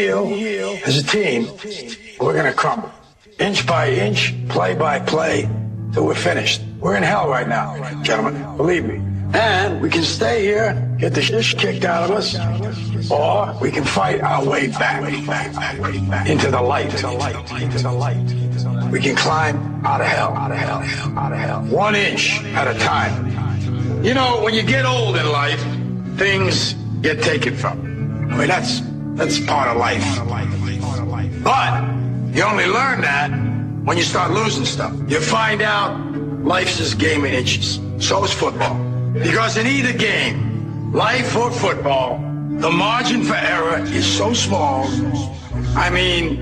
heal as a team, we're going to crumble. Inch by inch, play by play, till we're finished. We're in hell right now, gentlemen, believe me. And we can stay here, get the shit kicked out of us, or we can fight our way back into the light. We can climb out of hell. 1 inch at a time. You know, when you get old in life, things get taken from you. I mean, that's part of life. But you only learn that when you start losing stuff. You find out life's this game of inches. So is football. Because in either game, life or football, the margin for error is so small. I mean,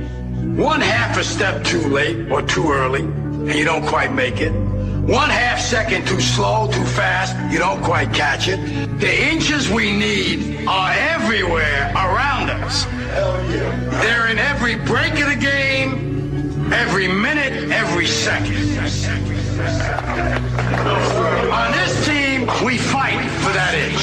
1/2 a step too late or too early, and you don't quite make it. 1/2 second too slow, too fast, you don't quite catch it. The inches we need are everywhere around us. They're in every break of the game, every minute, every second. On this team, we fight for that inch.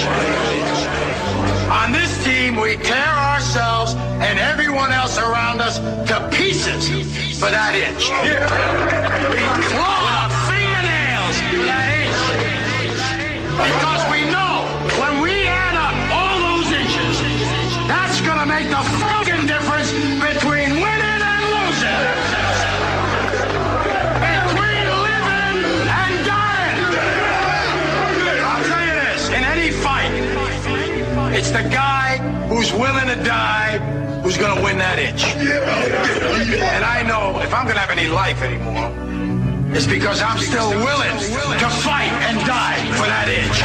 On this team, we tear ourselves and everyone else around us to pieces for that inch. We claw our fingernails for that inch. Because we know when we add up all those inches, that's going to make the fucking difference between winning and losing. Between living and dying. I'll tell you this, in any fight, it's the guy who's willing to die who's going to win that inch. And I know if I'm going to have any life anymore, it's because I'm still willing to fight and die for that inch.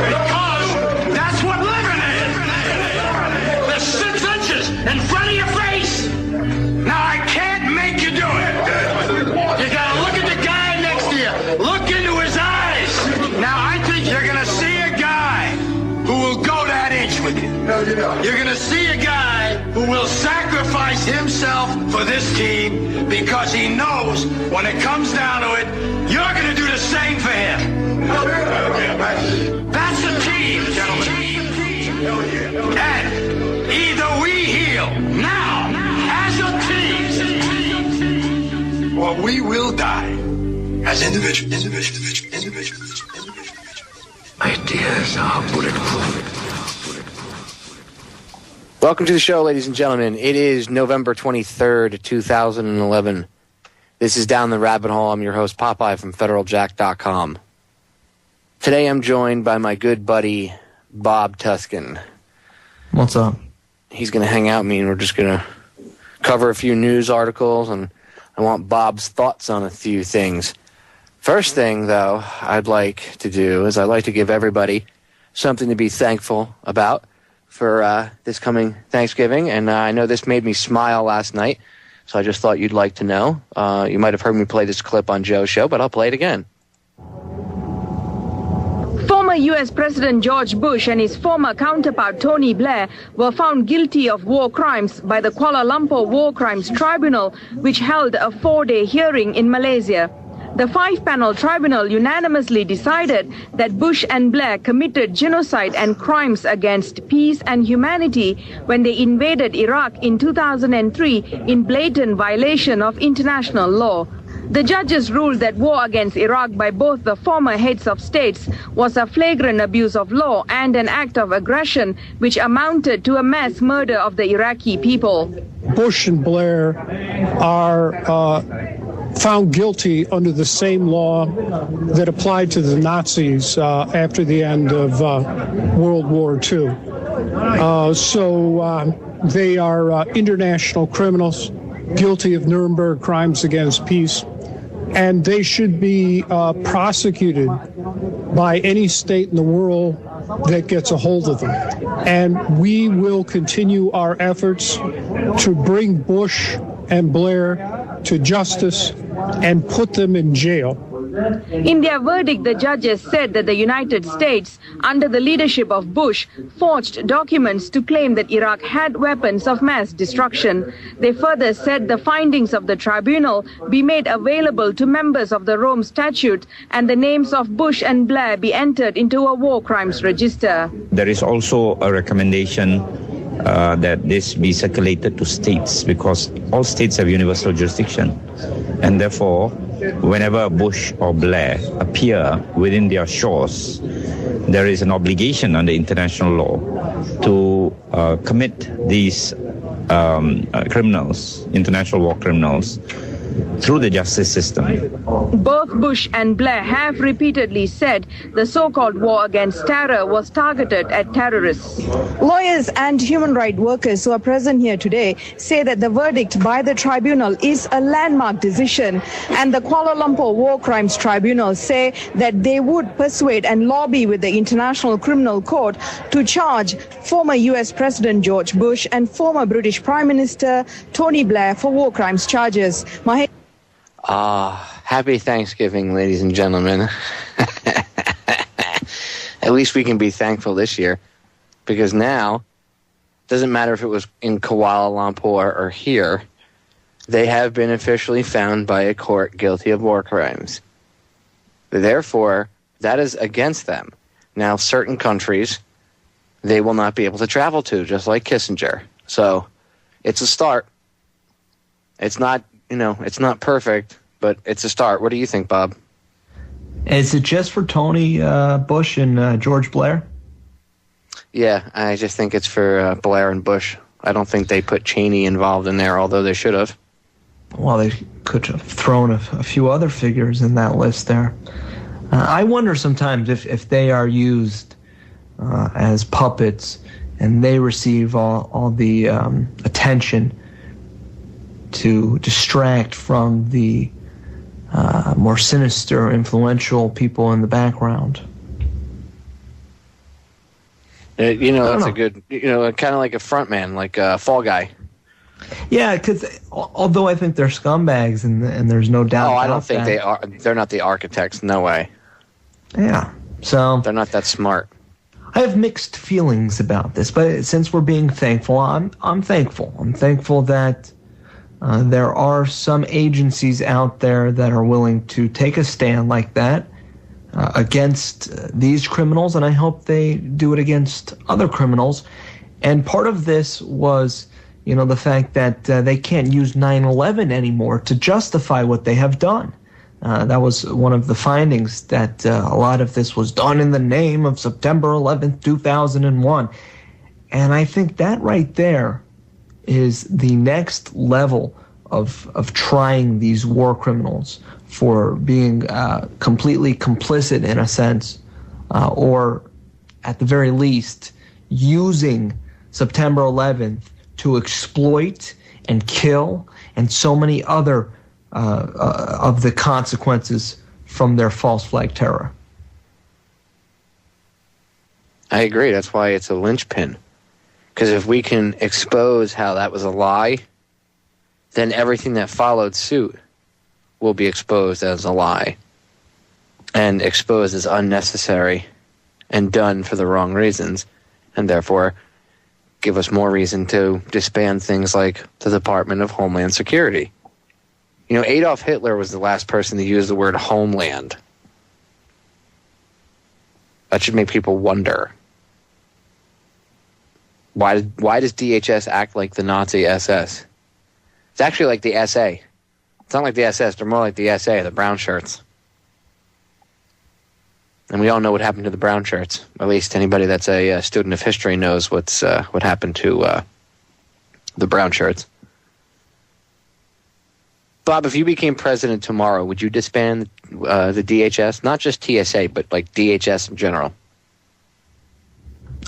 Because that's what living is. There's 6 inches in front of your face. Now I can't make you do it. You got to look at the guy next to you. Look into his eyes. Now I think you're going to see a guy who will go that inch with you. You're going to see a guy who will sacrifice himself for this team because he knows when it comes down to it, you're going to do the same for him. That's the team, gentlemen. And either we heal now as a team, or we will die as individuals. Ideas are bulletproof. Welcome to the show, ladies and gentlemen. It is November 23rd, 2011. This is Down the Rabbit Hole. I'm your host, Popeye from FederalJack.com. Today I'm joined by my good buddy, Bob Tuskin. What's up? He's going to hang out with me, and we're just going to cover a few news articles, and I want Bob's thoughts on a few things. First thing, though, I'd like to do is I'd like to give everybody something to be thankful about for this coming Thanksgiving, and I know this made me smile last night, so I just thought you'd like to know. You might have heard me play this clip on Joe's show, but I'll play it again. Former U.S. President George Bush and his former counterpart Tony Blair were found guilty of war crimes by the Kuala Lumpur War Crimes Tribunal, which held a 4-day hearing in Malaysia. The 5-panel tribunal unanimously decided that Bush and Blair committed genocide and crimes against peace and humanity when they invaded Iraq in 2003 in blatant violation of international law. The judges ruled that war against Iraq by both the former heads of states was a flagrant abuse of law and an act of aggression which amounted to a mass murder of the Iraqi people. Bush and Blair are found guilty under the same law that applied to the Nazis after the end of World War II. So they are international criminals guilty of Nuremberg crimes against peace, and they should be prosecuted by any state in the world that gets a hold of them. And we will continue our efforts to bring Bush and Blair to justice and put them in jail. In their verdict, the judges said that the United States, under the leadership of Bush, forged documents to claim that Iraq had weapons of mass destruction. They further said the findings of the tribunal be made available to members of the Rome Statute and the names of Bush and Blair be entered into a war crimes register. There is also a recommendation that this be circulated to states, because all states have universal jurisdiction. And therefore, whenever Bush or Blair appear within their shores, there is an obligation under international law to commit these criminals, international war criminals, through the justice system. Both Bush and Blair have repeatedly said the so-called war against terror was targeted at terrorists. Lawyers and human rights workers who are present here today say that the verdict by the tribunal is a landmark decision, and the Kuala Lumpur War Crimes Tribunal say that they would persuade and lobby with the International Criminal Court to charge former US President George Bush and former British Prime Minister Tony Blair for war crimes charges. Happy Thanksgiving, ladies and gentlemen. At least we can be thankful this year, because now, it doesn't matter if it was in Kuala Lumpur or here, they have been officially found by a court guilty of war crimes. Therefore, that is against them. Now, certain countries, they will not be able to travel to, just like Kissinger. So, it's a start. It's not, it's not perfect, but it's a start. What do you think, Bob? Is it just for Tony Bush and George Blair? Yeah, I just think it's for Blair and Bush. I don't think they put Cheney involved in there, although they should have. Well, they could have thrown a few other figures in that list there. I wonder sometimes if they are used as puppets and they receive all the attention to distract from the more sinister, influential people in the background. That's a good, kind of like a front man, like a fall guy. Yeah, because although I think they're scumbags, and there's no doubt. Oh, I don't think they are. They're not the architects. No way. Yeah, so they're not that smart. I have mixed feelings about this, but since we're being thankful, I'm thankful. I'm thankful that there are some agencies out there that are willing to take a stand like that against these criminals, and I hope they do it against other criminals. And part of this was, the fact that they can't use 9/11 anymore to justify what they have done. That was one of the findings, that a lot of this was done in the name of September 11th, 2001. And I think that right there is the next level of trying these war criminals for being completely complicit in a sense, or at the very least using September 11th to exploit and kill and so many other of the consequences from their false flag terror. I agree. That's why it's a linchpin. Because if we can expose how that was a lie, then everything that followed suit will be exposed as a lie and exposed as unnecessary and done for the wrong reasons, and therefore give us more reason to disband things like the Department of Homeland Security. Adolf Hitler was the last person to use the word homeland. That should make people wonder. Why does DHS act like the Nazi SS? It's actually like the SA. It's not like the SS. They're more like the SA, the brown shirts. And we all know what happened to the brown shirts. At least anybody that's a student of history knows what happened to the brown shirts. Bob, if you became president tomorrow, would you disband the DHS? Not just TSA, but like DHS in general.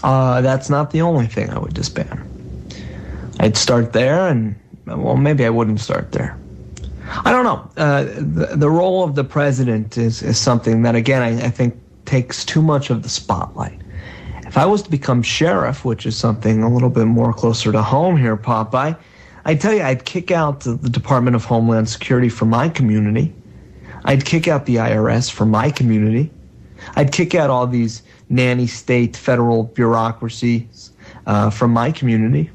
That's not the only thing I would disband. I'd start there, and maybe I wouldn't start there. I don't know. The role of the president is something that, again, I think takes too much of the spotlight. If I was to become sheriff, which is something a little bit more closer to home here, Popeye, I tell you, I'd kick out the Department of Homeland Security for my community. I'd kick out the IRS for my community. I'd kick out all these nanny state federal bureaucracies from my community.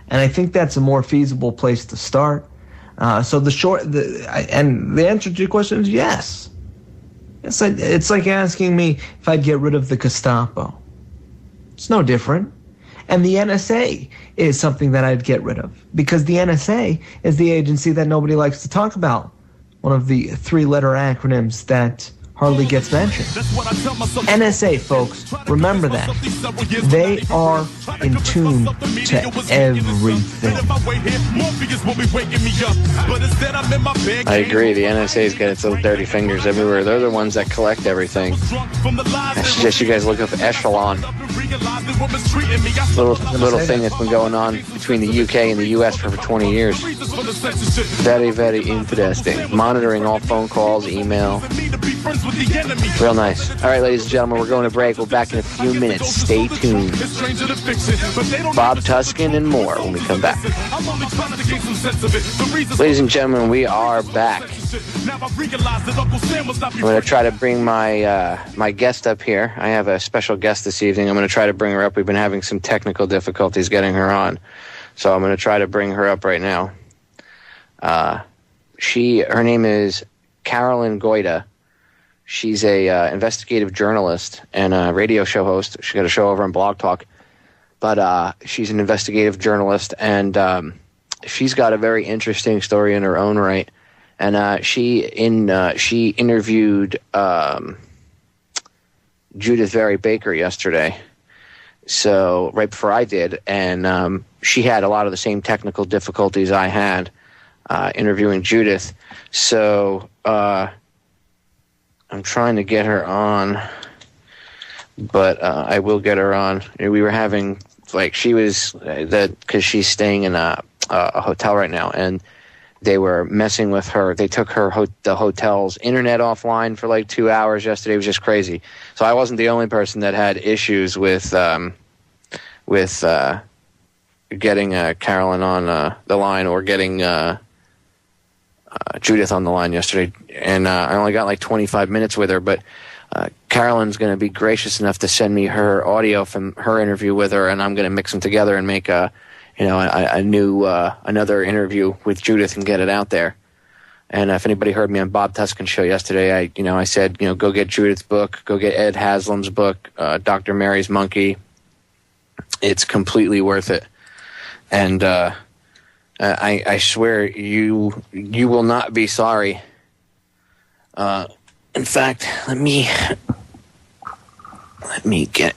And I think that's a more feasible place to start. So the answer to your question is yes. It's like asking me if I'd get rid of the Gestapo. It's no different. And the NSA is something that I'd get rid of, because the NSA is the agency that nobody likes to talk about. One of the 3-letter acronyms that hardly gets mentioned. NSA, folks, remember that. They are in tune to everything. I agree. The NSA's got its little dirty fingers everywhere. They're the ones that collect everything. I suggest you guys look up Echelon. Little thing that's been going on between the UK and the US for 20 years. Very, very interesting. Monitoring all phone calls, email. Real nice. All right, ladies and gentlemen, we're going to break. We'll be back in a few minutes. Stay tuned. Bob Tuskin and more when we come back. Ladies and gentlemen, we are back. I'm going to try to bring my guest up here. I have a special guest this evening. I'm going to try to bring her up. We've been having some technical difficulties getting her on, so I'm going to try to bring her up right now. Her name is Carolyn Goyda. She's a investigative journalist and a radio show host. She got a show over on Blog Talk, but she's an investigative journalist, and she's got a very interesting story in her own right. And she interviewed Judith Very Baker yesterday, so right before I did, and she had a lot of the same technical difficulties I had interviewing Judith. So I'm trying to get her on, but I will get her on. We were having, she was, because she's staying in a hotel right now, and they were messing with her. They took the hotel's internet offline for 2 hours yesterday. It was just crazy. So I wasn't the only person that had issues with getting Carolyn on the line, or getting Judith on the line yesterday, and I only got 25 minutes with her, but Carolyn's going to be gracious enough to send me her audio from her interview with her, and I'm going to mix them together and make a new another interview with Judith and get it out there. And if anybody heard me on Bob Tuskin's show yesterday, I said, go get Judith's book, go get Ed Haslam's book, Dr. Mary's Monkey. It's completely worth it. And I swear you will not be sorry. In fact, let me get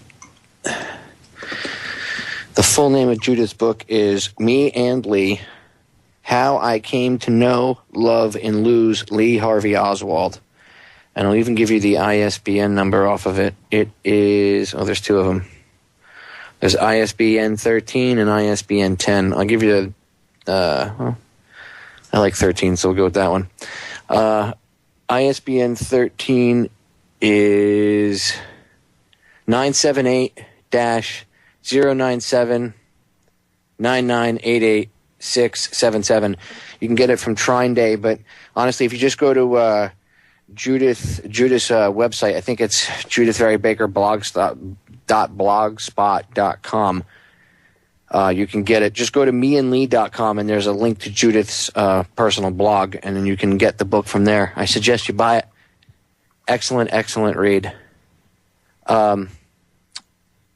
the full name of Judith's book is Me and Lee: How I Came to Know, Love, and Lose Lee Harvey Oswald. And I'll even give you the ISBN number off of it. It is, there's two of them. There's ISBN 13 and ISBN 10. I'll give you I like 13, so we'll go with that one. ISBN 13 is 978-097-9988-677. You can get it from Trine Day, but honestly, if you just go to Judith's website, I think it's judithverrybakerblogspot.com. You can get it. Just go to meandlee.com, and there's a link to Judith's personal blog, and then you can get the book from there. I suggest you buy it. Excellent, excellent read. I'm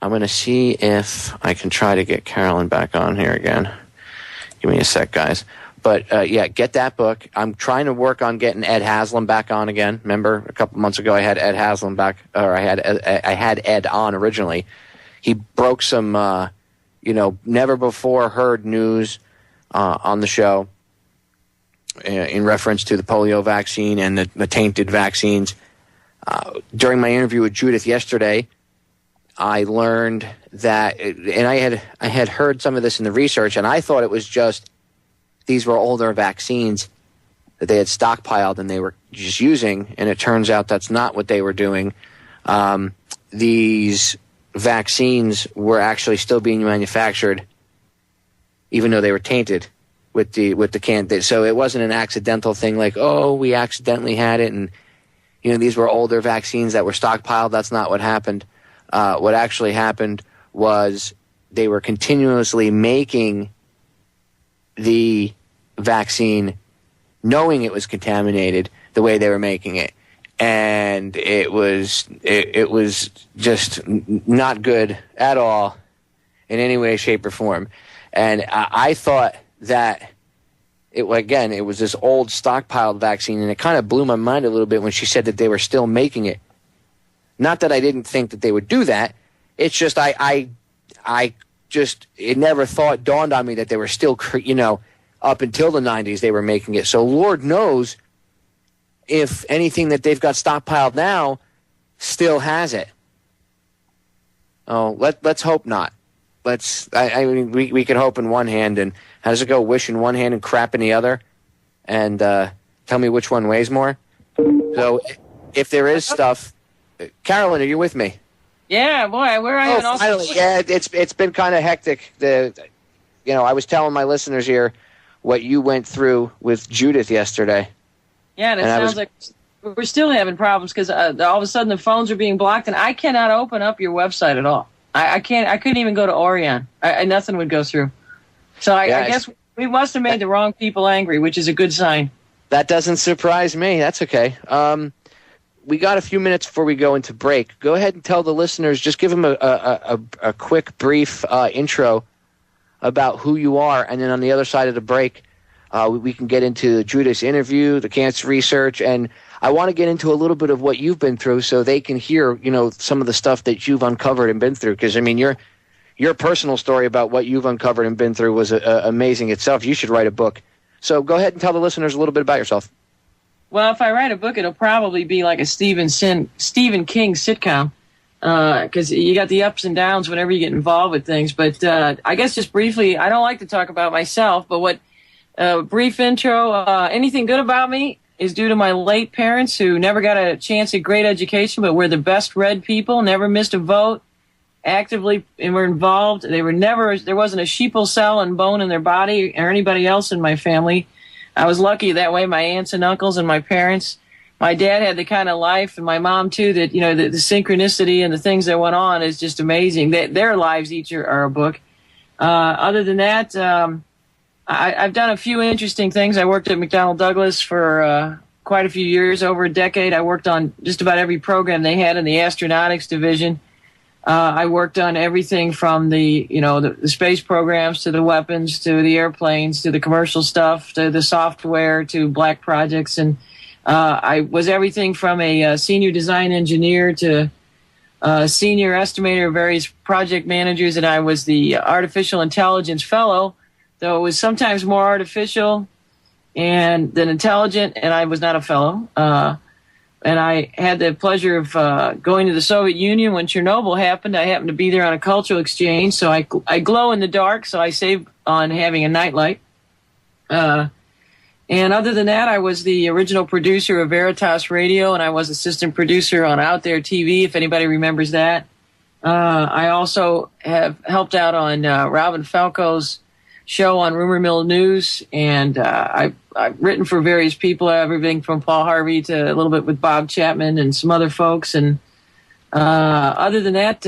going to see if I can try to get Carolyn back on here again. Give me a sec, guys. But, yeah, get that book. I'm trying to work on getting Ed Haslam back on again. Remember, a couple months ago I had Ed Haslam back, or I had Ed on originally. He broke some... never before heard news on the show in reference to the polio vaccine and the tainted vaccines. During my interview with Judith yesterday, I learned that, and I had heard some of this in the research, and I thought it was just these were older vaccines that they had stockpiled and they were just using, and it turns out that's not what they were doing. These vaccines were actually still being manufactured, even though they were tainted with the candidate. So it wasn't an accidental thing like, we accidentally had it, and these were older vaccines that were stockpiled. That's not what happened. What actually happened was they were continuously making the vaccine, knowing it was contaminated the way they were making it. And it was just not good at all. in any way, shape, or form. And I thought that, it was this old stockpiled vaccine, and it kind of blew my mind a little bit when she said that they were still making it. Not that I didn't think that they would do that. It's just it never dawned on me that they were still, up until the 90s they were making it. So Lord knows if anything that they've got stockpiled now still has it. Oh, let's hope not. We can hope in one hand, and how does it go? Wish in one hand and crap in the other, and tell me which one weighs more. So if there is stuff, Carolyn, are you with me? Yeah, boy, we're having all. Finally, yeah, it's been kind of hectic. I was telling my listeners here what you went through with Judith yesterday. Yeah, and it sounds like we're still having problems because all of a sudden the phones are being blocked, and I cannot open up your website at all. I can't. I couldn't even go to Orion. Nothing would go through. So I guess we must have made the wrong people angry, which is a good sign. That doesn't surprise me. That's okay. We got a few minutes before we go into break. Go ahead and tell the listeners, just give them a quick, brief intro about who you are, and then on the other side of the break, we can get into Judith's interview, the cancer research, and I want to get into a little bit of what you've been through so they can hear, some of the stuff that you've uncovered and been through. Because, your personal story about what you've uncovered and been through was amazing itself. You should write a book. So go ahead and tell the listeners a little bit about yourself. Well, if I write a book, it'll probably be like a Stephen King sitcom, because you got the ups and downs whenever you get involved with things. But I guess just briefly, I don't like to talk about myself, but brief intro, anything good about me is due to my late parents who never got a chance at great education, but were the best read people, never missed a vote, actively and were involved. There wasn't a sheeple cell and bone in their body or anybody else in my family. I was lucky that way, my aunts and uncles and my parents. My dad had the kind of life, and my mom too, that, the synchronicity and the things that went on is just amazing. Their lives each are a book. Other than that, I've done a few interesting things. I worked at McDonnell Douglas for quite a few years, over a decade. I worked on just about every program they had in the astronautics division. I worked on everything from the space programs to the weapons to the airplanes to the commercial stuff to the software to black projects. And I was everything from a senior design engineer to senior estimator of various project managers. And I was the artificial intelligence fellow, though it was sometimes more artificial than intelligent, and I was not a fellow. And I had the pleasure of going to the Soviet Union when Chernobyl happened. I happened to be there on a cultural exchange, so I glow in the dark, so I save on having a nightlight. And other than that, I was the original producer of Veritas Radio, and I was assistant producer on Out There TV, if anybody remembers that. I also have helped out on Robin Falco's show on Rumor Mill News, and I've written for various people, everything from Paul Harvey to a little bit with Bob Chapman and some other folks. And other than that,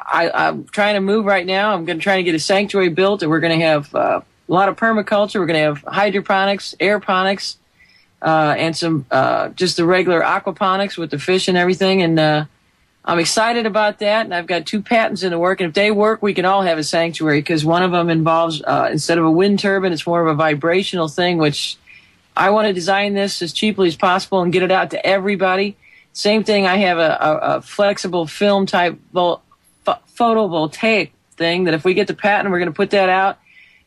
I'm trying to move right now. I'm going to try to get a sanctuary built, and we're going to have a lot of permaculture. We're going to have hydroponics, aeroponics, and some just the regular aquaponics with the fish and everything. And I'm excited about that, and I've got 2 patents in the work. And if they work, we can all have a sanctuary, because one of them involves, instead of a wind turbine, it's more of a vibrational thing, which I want to design this as cheaply as possible and get it out to everybody. Same thing, I have a flexible film type photovoltaic thing that if we get the patent, we're going to put that out,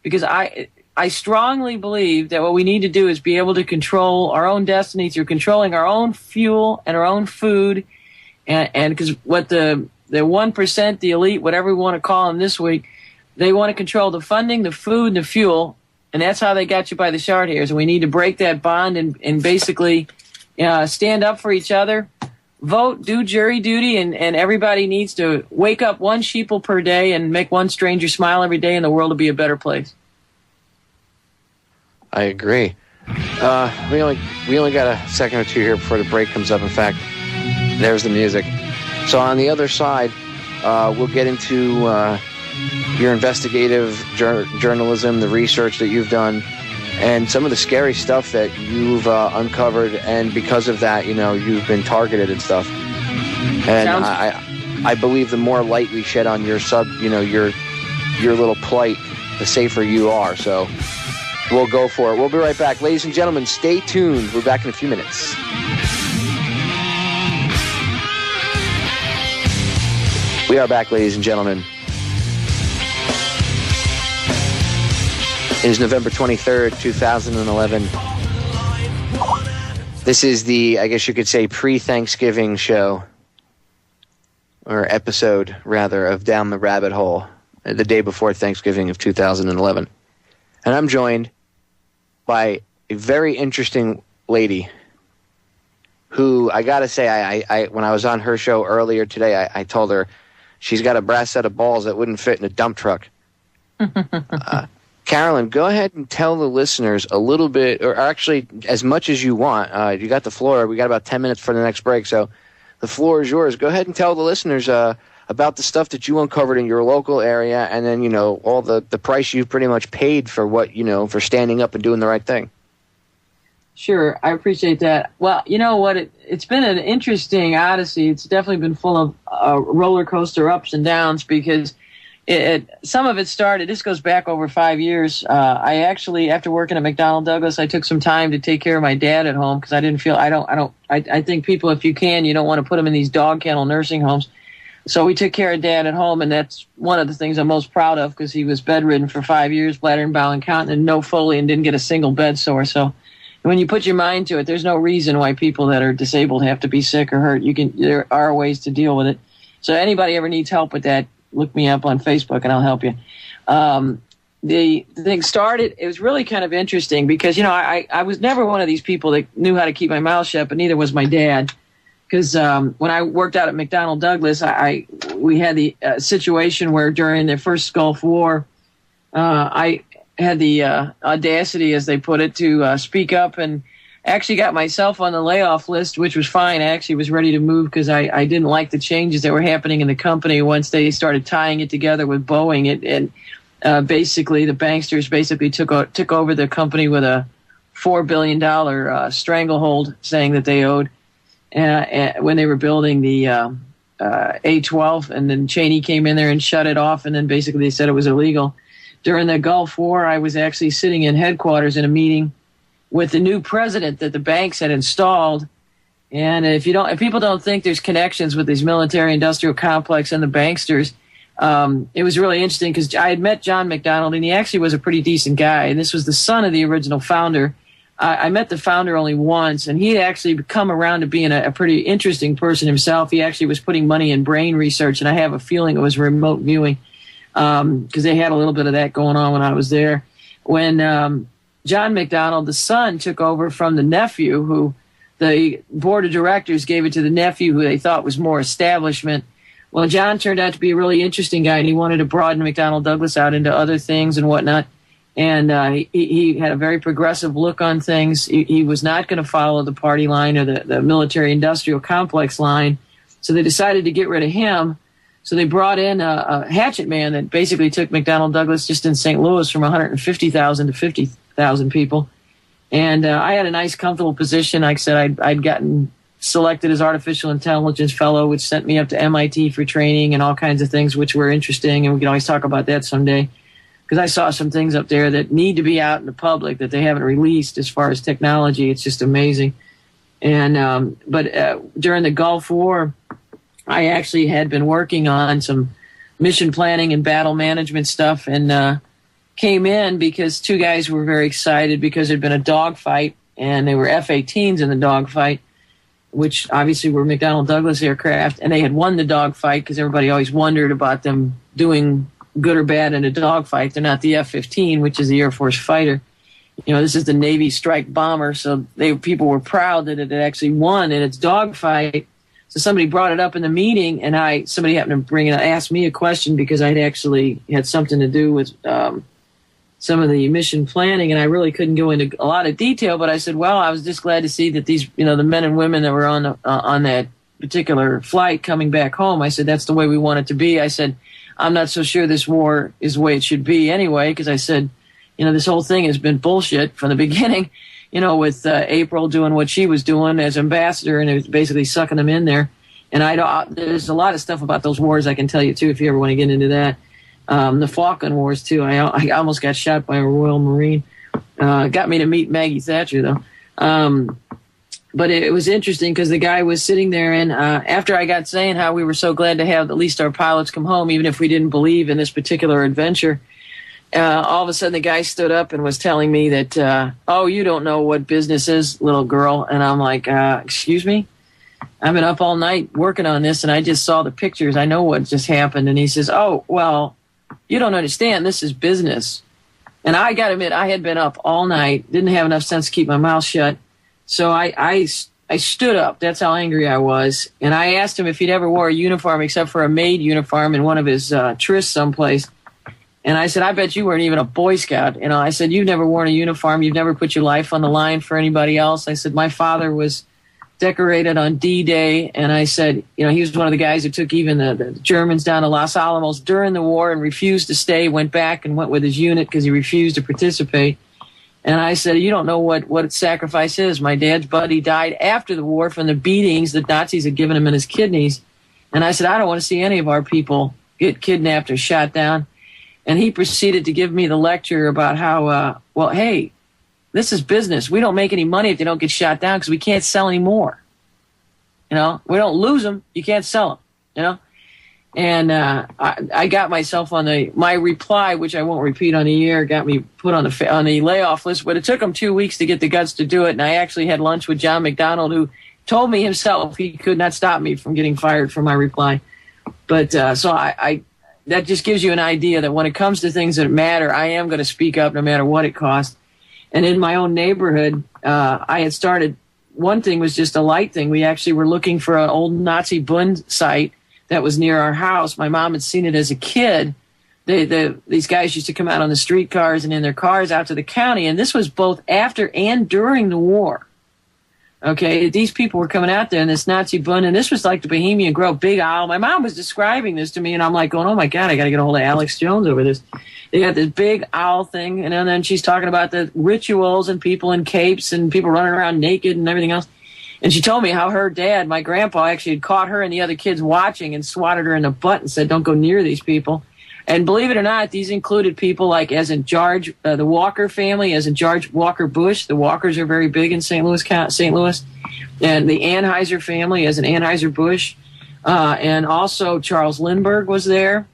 because I strongly believe that what we need to do is be able to control our own destiny through controlling our own fuel and our own food. And because what the 1%, the elite, whatever we want to call them this week, they want to control the funding, the food, and the fuel, and that's how they got you by the short hairs. And we need to break that bond and basically stand up for each other, vote, do jury duty, and everybody needs to wake up one sheeple per day and make one stranger smile every day, and the world will be a better place. I agree. We only got a second or two here before the break comes up. In fact, there's the music. So on the other side, we'll get into your investigative journalism, the research that you've done, and some of the scary stuff that you've uncovered. And because of that, you've been targeted and stuff. And I believe the more light we shed on your your little plight, the safer you are. So we'll go for it. We'll be right back. Ladies and gentlemen, stay tuned. We're back in a few minutes. We are back, ladies and gentlemen. It is November 23rd, 2011. This is the, I guess you could say, pre-Thanksgiving show, or episode, rather, of Down the Rabbit Hole, the day before Thanksgiving of 2011. And I'm joined by a very interesting lady who, I gotta say, I when I was on her show earlier today, I told her she's got a brass set of balls that wouldn't fit in a dump truck. Carolyn, go ahead and tell the listeners a little bit, or actually as much as you want. You got the floor. We got about 10 minutes for the next break, so the floor is yours. Go ahead and tell the listeners about the stuff that you uncovered in your local area, and then, you know, all the price you pretty much paid for what, you know, for standing up and doing the right thing. Sure, I appreciate that. Well, you know what? It's been an interesting odyssey. It's definitely been full of roller coaster ups and downs because some of it started, this goes back over 5 years. I actually, after working at McDonnell Douglas, I took some time to take care of my dad at home because I didn't feel, I think people, if you can, you don't want to put them in these dog kennel nursing homes. So we took care of Dad at home, and that's one of the things I'm most proud of because he was bedridden for 5 years, bladder and bowel incontinent, no Foley, and didn't get a single bed sore. So when you put your mind to it, there's no reason why people that are disabled have to be sick or hurt. There are ways to deal with it. So anybody ever needs help with that, look me up on Facebook and I'll help you. The thing started, it was really kind of interesting because, you know, I was never one of these people that knew how to keep my mouth shut, but neither was my dad. Because when I worked out at McDonnell Douglas, we had the situation where during the first Gulf War, I had the audacity, as they put it, to speak up and actually got myself on the layoff list, which was fine. I actually was ready to move because I didn't like the changes that were happening in the company once they started tying it together with Boeing. Basically, the banksters basically took over the company with a $4 billion stranglehold, saying that they owed when they were building the A-12, and then Cheney came in there and shut it off, and then basically they said it was illegal. During the Gulf War, I was actually sitting in headquarters in a meeting with the new president that the banks had installed. And if people don't think there's connections with these military-industrial complex and the banksters, it was really interesting because I had met John McDonald, and he actually was a pretty decent guy. And this was the son of the original founder. I met the founder only once, and he had actually come around to being a pretty interesting person himself. He actually was putting money in brain research, and I have a feeling it was remote viewing because they had a little bit of that going on when I was there. When John McDonald, the son, took over from the nephew, who the board of directors gave it to the nephew, who they thought was more establishment. Well, John turned out to be a really interesting guy, and he wanted to broaden McDonnell Douglas out into other things and whatnot. And he had a very progressive look on things. He was not going to follow the party line or the military-industrial complex line. So they decided to get rid of him. So they brought in a hatchet man that basically took McDonnell Douglas just in St. Louis from 150,000 to 50,000 people. And I had a nice, comfortable position. Like I said, I'd gotten selected as artificial intelligence fellow, which sent me up to MIT for training and all kinds of things, which were interesting. And we can always talk about that someday. Because I saw some things up there that need to be out in the public that they haven't released as far as technology. It's just amazing. And but during the Gulf War, I actually had been working on some mission planning and battle management stuff, and came in because two guys were very excited because there'd been a dogfight, and they were F-18s in the dogfight, which obviously were McDonnell Douglas aircraft, and they had won the dogfight because everybody always wondered about them doing good or bad in a dogfight. They're not the F-15, which is the Air Force fighter. You know, this is the Navy strike bomber, so people were proud that it had actually won in its dogfight. So somebody brought it up in the meeting, and somebody happened to ask me a question because I'd actually had something to do with some of the mission planning, and I really couldn't go into a lot of detail, but I said, well, I was just glad to see that these, you know, the men and women that were on that particular flight coming back home, I said, that's the way we want it to be. I said, I'm not so sure this war is the way it should be anyway, because I said, you know, this whole thing has been bullshit from the beginning, you know, with April doing what she was doing as ambassador, and it was basically sucking them in there. And there's a lot of stuff about those wars I can tell you, too, if you ever want to get into that. The Falkland Wars, too. I almost got shot by a Royal Marine. Got me to meet Maggie Thatcher, though. But it was interesting because the guy was sitting there, and after I got saying how we were so glad to have at least our pilots come home, even if we didn't believe in this particular adventure, all of a sudden the guy stood up and was telling me that, oh, you don't know what business is, little girl. And I'm like, excuse me? I've been up all night working on this, and I just saw the pictures. I know what just happened. And he says, oh, well, you don't understand. This is business. And I got to admit, I had been up all night, didn't have enough sense to keep my mouth shut. So I stood up. That's how angry I was. And I asked him if he'd ever wore a uniform except for a maid uniform in one of his trysts someplace. And I said, I bet you weren't even a Boy Scout. You know, I said, you've never worn a uniform. You've never put your life on the line for anybody else. I said, my father was decorated on D-Day. And I said, you know, he was one of the guys who took even the Germans down to Los Alamos during the war and refused to stay, went back and went with his unit because he refused to participate. And I said, you don't know what sacrifice is. My dad's buddy died after the war from the beatings the Nazis had given him in his kidneys. And I said, I don't want to see any of our people get kidnapped or shot down. And he proceeded to give me the lecture about how, well, hey, this is business. We don't make any money if they don't get shot down because we can't sell any more. You know, we don't lose them. You can't sell them, you know. And I got myself on my reply, which I won't repeat on the air, got me put on the layoff list. But it took them 2 weeks to get the guts to do it. And I actually had lunch with John McDonald, who told me himself he could not stop me from getting fired for my reply. But so I that just gives you an idea that when it comes to things that matter, I am going to speak up no matter what it costs. And in my own neighborhood, I had started, one thing was just a light thing. We actually were looking for an old Nazi Bund site that was near our house. My mom had seen it as a kid. These guys used to come out on the streetcars and in their cars out to the county. And this was both after and during the war. Okay, these people were coming out there in this Nazi Bund, and this was like the Bohemian Grove, Big Owl. My mom was describing this to me, and I'm like going, oh, my God, I got to get a hold of Alex Jones over this. They got this big owl thing, and then she's talking about the rituals and people in capes and people running around naked and everything else. And she told me how her dad, my grandpa, actually had caught her and the other kids watching and swatted her in the butt and said, don't go near these people. And believe it or not, these included people like, as in George, the Walker family, as in George Walker Bush. The Walkers are very big in St. Louis. And the Anheuser family, as in Anheuser-Busch. And also Charles Lindbergh was there,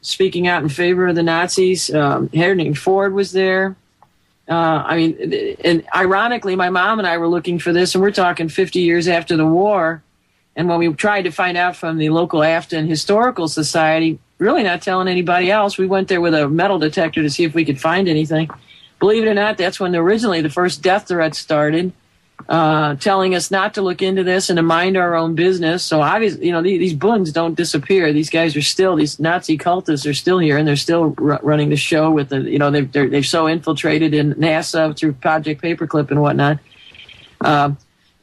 speaking out in favor of the Nazis. Henry Ford was there. And ironically, my mom and I were looking for this, and we're talking 50 years after the war. And when we tried to find out from the local Afton Historical Society, really not telling anybody else, we went there with a metal detector to see if we could find anything. Believe it or not, that's when originally the first death threats started, telling us not to look into this and to mind our own business. So obviously, you know, these Bunds don't disappear. These guys are still, these Nazi cultists are still here, and they're still running the show with the, you know, they've so infiltrated in NASA through Project Paperclip and whatnot.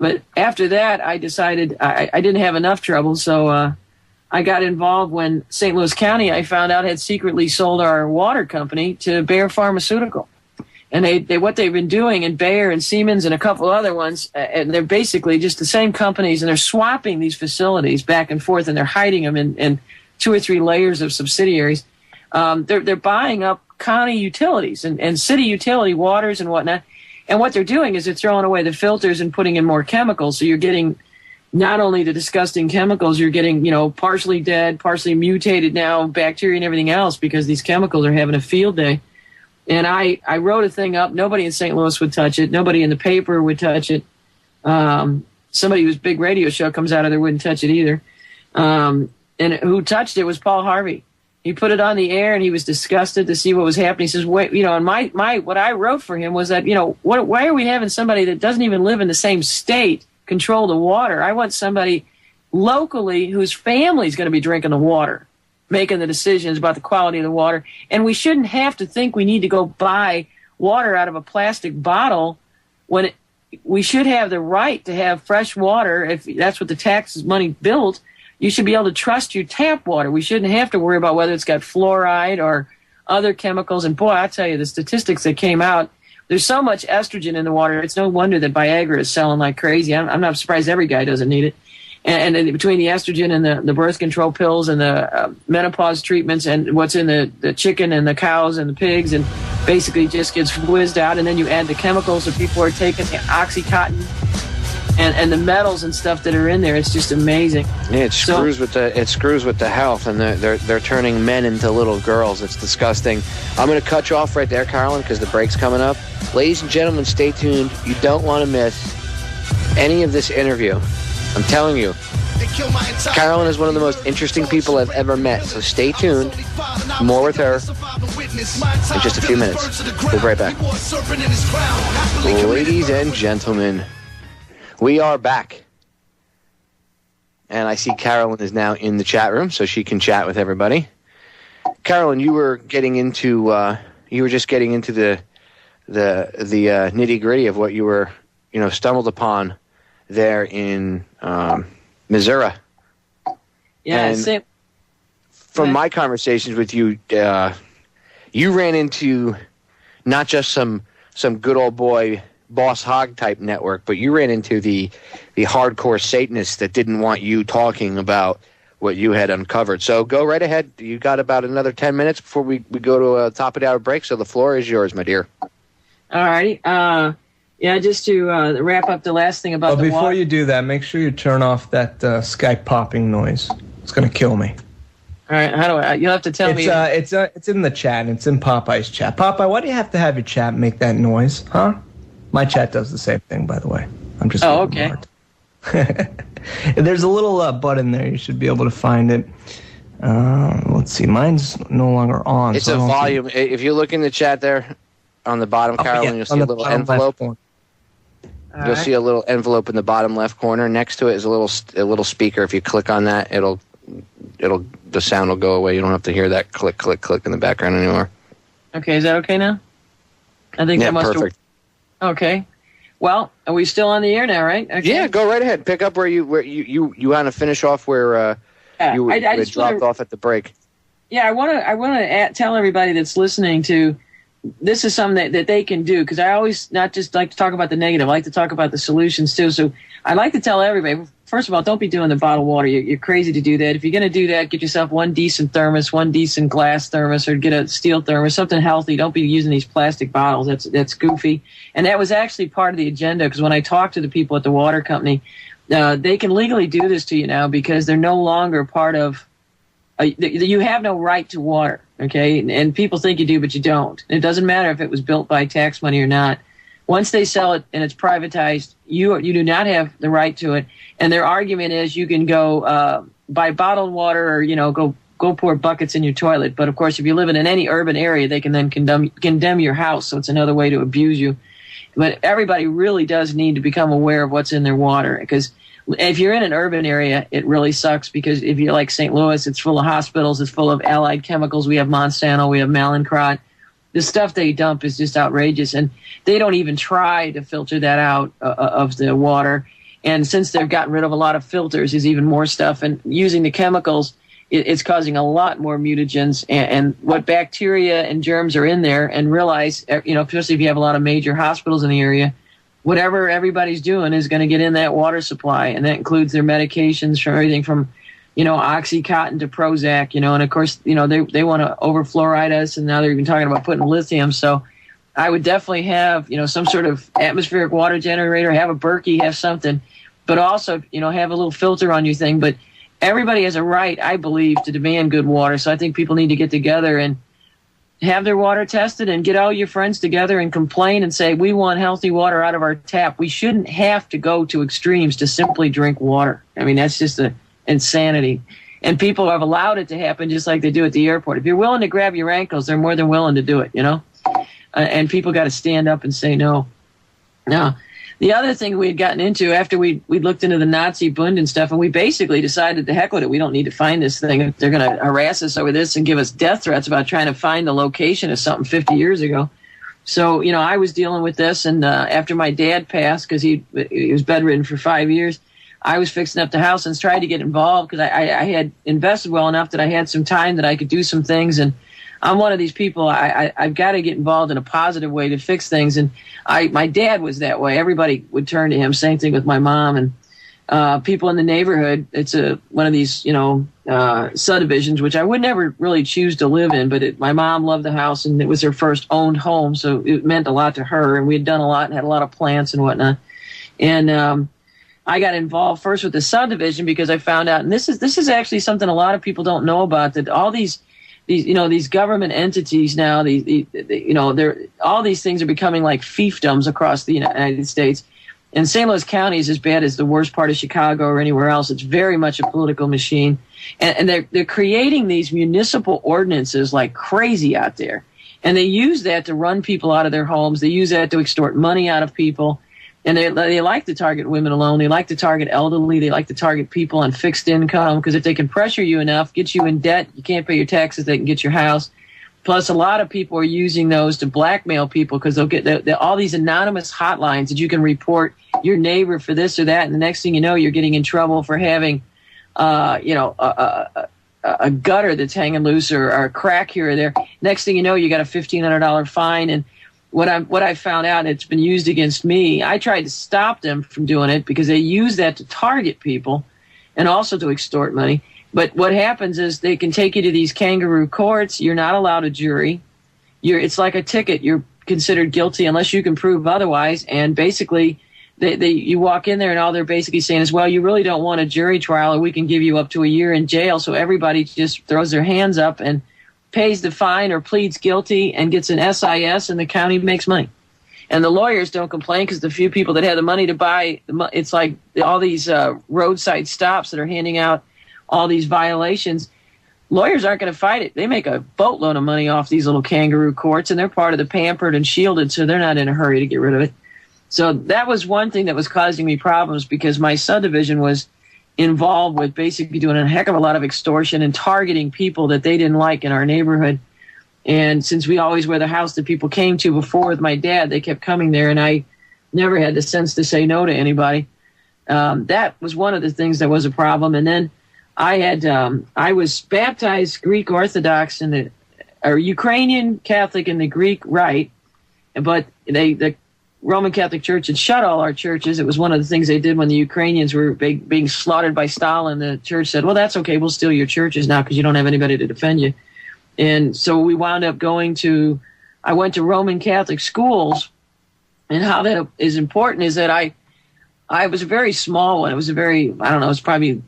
But after that, I decided I didn't have enough trouble, so I got involved when St. Louis County, I found out, had secretly sold our water company to Bayer Pharmaceutical. And they what they've been doing, and Bayer and Siemens and a couple other ones, and they're basically just the same companies, and they're swapping these facilities back and forth, and they're hiding them in 2 or 3 layers of subsidiaries. They're buying up county utilities and city utility waters and whatnot. And what they're doing is they're throwing away the filters and putting in more chemicals. So you're getting not only the disgusting chemicals, you're getting, you know, partially dead, partially mutated now bacteria and everything else because these chemicals are having a field day. And I wrote a thing up. Nobody in St. Louis would touch it. Nobody in the paper would touch it. Somebody whose big radio show comes out of there wouldn't touch it either. And who touched it was Paul Harvey. He put it on the air, and he was disgusted to see what was happening. He says, "Wait, you know." And my what I wrote for him was that, you know, why are we having somebody that doesn't even live in the same state control the water? I want somebody locally whose family's going to be drinking the water, making the decisions about the quality of the water. And we shouldn't have to think we need to go buy water out of a plastic bottle when we should have the right to have fresh water. If that's what the tax money built, you should be able to trust your tap water. We shouldn't have to worry about whether it's got fluoride or other chemicals. And boy, I tell you, the statistics that came out, there's so much estrogen in the water. It's no wonder that Viagra is selling like crazy. I'm not surprised every guy doesn't need it. And between the estrogen and the birth control pills and the menopause treatments and what's in the chicken and the cows and the pigs, and basically just gets whizzed out. And then you add the chemicals that people are taking, the Oxycontin and the metals and stuff that are in there. It's just amazing. Yeah, it screws with the health, and they're turning men into little girls. It's disgusting. I'm going to cut you off right there, Carolyn, because the break's coming up. Ladies and gentlemen, stay tuned. You don't want to miss any of this interview. I'm telling you, Carolyn is one of the most interesting people I've ever met, so stay tuned. More with her in just a few minutes. We'll be right back. Ladies and gentlemen, we are back. And I see Carolyn is now in the chat room, so she can chat with everybody. Carolyn, you were getting into the nitty gritty of what you were, stumbled upon there in Missouri. Yeah, and from my conversations with you, you ran into not just some good old boy boss hog type network, but you ran into the hardcore Satanists that didn't want you talking about what you had uncovered. So go right ahead. You got about another 10 minutes before we go to a top of the hour break, so the floor is yours, my dear. All righty. Just to wrap up the last thing about the before you do that, make sure you turn off that Skype popping noise. It's going to kill me. All right, how do I? You'll have to tell me. It's in the chat. It's in Popeye's chat. Popeye, why do you have to have your chat make that noise, huh? My chat does the same thing, by the way. I'm just. Oh, okay. There's a little button there. You should be able to find it. Let's see. Mine's no longer on. It's a volume. If you look in the chat there on the bottom, Carolyn, you'll see a little envelope. You'll see a little envelope in the bottom left corner. Next to it is a little speaker. If you click on that, the sound will go away. You don't have to hear that click, click, click in the background anymore. Okay, is that okay now? I think that must perfect. Okay. Well, are we still on the air now, right? Okay. Yeah, go right ahead. Pick up where you want to finish off where you dropped off at the break. Yeah, I want to tell everybody that's listening to. This is something that they can do, because I always not just like to talk about the negative. I like to talk about the solutions too. So I like to tell everybody, first of all, don't be doing the bottled water. You're crazy to do that. If you're going to do that, get yourself one decent thermos, one decent glass thermos, or get a steel thermos, something healthy. Don't be using these plastic bottles. That's goofy. And that was actually part of the agenda, because when I talked to the people at the water company, they can legally do this to you now, because they're no longer part of. You have no right to water, okay? And people think you do, but you don't. It doesn't matter if it was built by tax money or not. Once they sell it and it's privatized, you do not have the right to it. And their argument is you can go buy bottled water, or go pour buckets in your toilet. But of course, if you live in any urban area, they can then condemn your house. So it's another way to abuse you. But everybody really does need to become aware of what's in their water, because if you're in an urban area, it really sucks, because if you're like St. Louis, it's full of hospitals, it's full of allied chemicals. We have Monsanto, we have Mallinckrodt. The stuff they dump is just outrageous, and they don't even try to filter that out of the water. And since they've gotten rid of a lot of filters, there's even more stuff. And using the chemicals, it's causing a lot more mutagens and what bacteria and germs are in there. And realize, especially if you have a lot of major hospitals in the area, whatever everybody's doing is going to get in that water supply, and that includes their medications, from everything from, Oxycontin to Prozac, and of course, they want to overfluoride us, and now they're even talking about putting lithium. So I would definitely have, some sort of atmospheric water generator, have a Berkey, have something, but also, have a little filter on your thing. But everybody has a right, I believe, to demand good water. So I think people need to get together and have their water tested, and get all your friends together and complain and say, we want healthy water out of our tap. We shouldn't have to go to extremes to simply drink water. I mean, that's just insanity. And people have allowed it to happen, just like they do at the airport. If you're willing to grab your ankles, they're more than willing to do it, and people got to stand up and say no. Now, the other thing we had gotten into after we looked into the Nazi Bund and stuff, and we basically decided to heck with it. We don't need to find this thing. They're going to harass us over this and give us death threats about trying to find the location of something 50 years ago. So, I was dealing with this, and after my dad passed, because he was bedridden for 5 years, I was fixing up the house and tried to get involved, because I had invested well enough that I had some time that I could do some things. And I'm one of these people, I've got to get involved in a positive way to fix things. And my dad was that way. Everybody would turn to him. Same thing with my mom. And people in the neighborhood. It's one of these, subdivisions, which I would never really choose to live in, but my mom loved the house, and it was her first owned home, so it meant a lot to her, and we had done a lot and had a lot of plants and whatnot. And I got involved first with the subdivision because I found out, and this is actually something a lot of people don't know about, that all these government entities now, all these things are becoming like fiefdoms across the United States. And St. Louis County is as bad as the worst part of Chicago or anywhere else. It's very much a political machine. And they're creating these municipal ordinances like crazy out there. And they use that to run people out of their homes. They use that to extort money out of people. And they like to target women alone. They like to target elderly. They like to target people on fixed income, because if they can pressure you enough, get you in debt, you can't pay your taxes, they can get your house. Plus, a lot of people are using those to blackmail people, because they'll get all these anonymous hotlines that you can report your neighbor for this or that, and the next thing you know, you're getting in trouble for having, a gutter that's hanging loose or a crack here or there. Next thing you know, you got a $1,500 fine. And what I found out, and it's been used against me, I tried to stop them from doing it because they use that to target people and also to extort money. But what happens is they can take you to these kangaroo courts. You're not allowed a jury. It's like a ticket. You're considered guilty unless you can prove otherwise. And basically, you walk in there and all they're basically saying is, well, you really don't want a jury trial, or we can give you up to a year in jail. So everybody just throws their hands up and pays the fine or pleads guilty and gets an SIS, and the county makes money. And the lawyers don't complain, because the few people that have the money to buy, it's like all these roadside stops that are handing out all these violations. Lawyers aren't going to fight it. They make a boatload of money off these little kangaroo courts, and they're part of the pampered and shielded, so they're not in a hurry to get rid of it. So that was one thing that was causing me problems, because my subdivision was involved with basically doing a heck of a lot of extortion and targeting people that they didn't like in our neighborhood. And since we always were the house that people came to before with my dad, they kept coming there, and I never had the sense to say no to anybody. That was one of the things that was a problem. And then I was baptized Greek Orthodox or Ukrainian Catholic in the Greek Rite, but the Roman Catholic Church had shut all our churches. It was one of the things they did when the Ukrainians were being slaughtered by Stalin. The church said, well, that's okay, we'll steal your churches now because you don't have anybody to defend you. And so we wound up I went to Roman Catholic schools, and how that is important is that I was a very small one. It was it was probably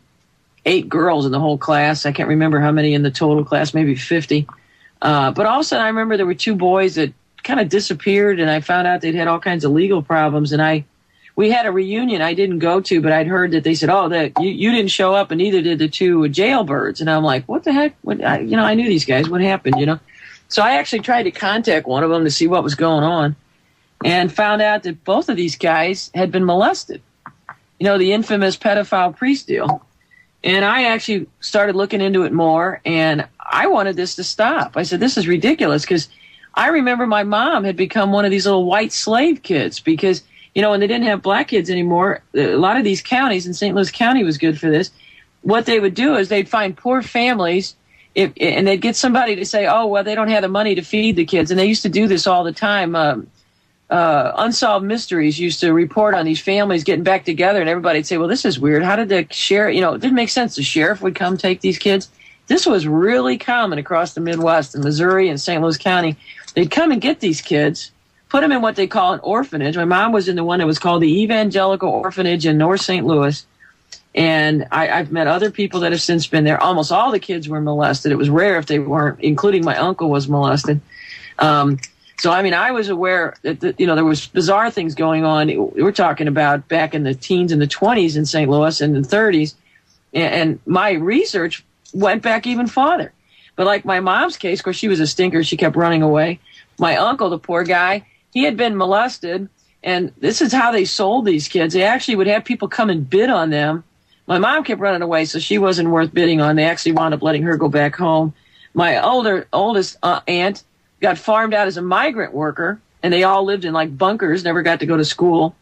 8 girls in the whole class. I can't remember how many in the total class, maybe 50. But all of a sudden I remember there were 2 boys that kind of disappeared, and I found out they'd had all kinds of legal problems. And we had a reunion I didn't go to, but I'd heard that they said, oh, that you didn't show up, and neither did the 2 jailbirds. And I'm like, what the heck? I knew these guys. What happened, So I actually tried to contact one of them to see what was going on, and found out that both of these guys had been molested. The infamous pedophile priest deal. And I actually started looking into it more, and I wanted this to stop. I said, this is ridiculous, because I remember my mom had become one of these little white slave kids, because, when they didn't have black kids anymore, a lot of these counties, and St. Louis County was good for this, what they would do is they'd find poor families, and they'd get somebody to say, oh, well, they don't have the money to feed the kids. And they used to do this all the time. Unsolved Mysteries used to report on these families getting back together, and everybody'd say, well, this is weird. How did the sheriff, it didn't make sense. The sheriff would come take these kids. This was really common across the Midwest, in Missouri and St. Louis County. They'd come and get these kids, put them in what they call an orphanage. My mom was in the one that was called the Evangelical Orphanage in North St. Louis. And I've met other people that have since been there. Almost all the kids were molested. It was rare if they weren't, including my uncle was molested. So, I was aware that, there was bizarre things going on. We're talking about back in the teens and the 20s in St. Louis and the 30s. And my research went back even farther. But like my mom's case, of course, she was a stinker. She kept running away. My uncle, the poor guy, he had been molested. And this is how they sold these kids. They actually would have people come and bid on them. My mom kept running away, so she wasn't worth bidding on. They actually wound up letting her go back home. My oldest aunt got farmed out as a migrant worker, and they all lived in like bunkers, never got to go to school.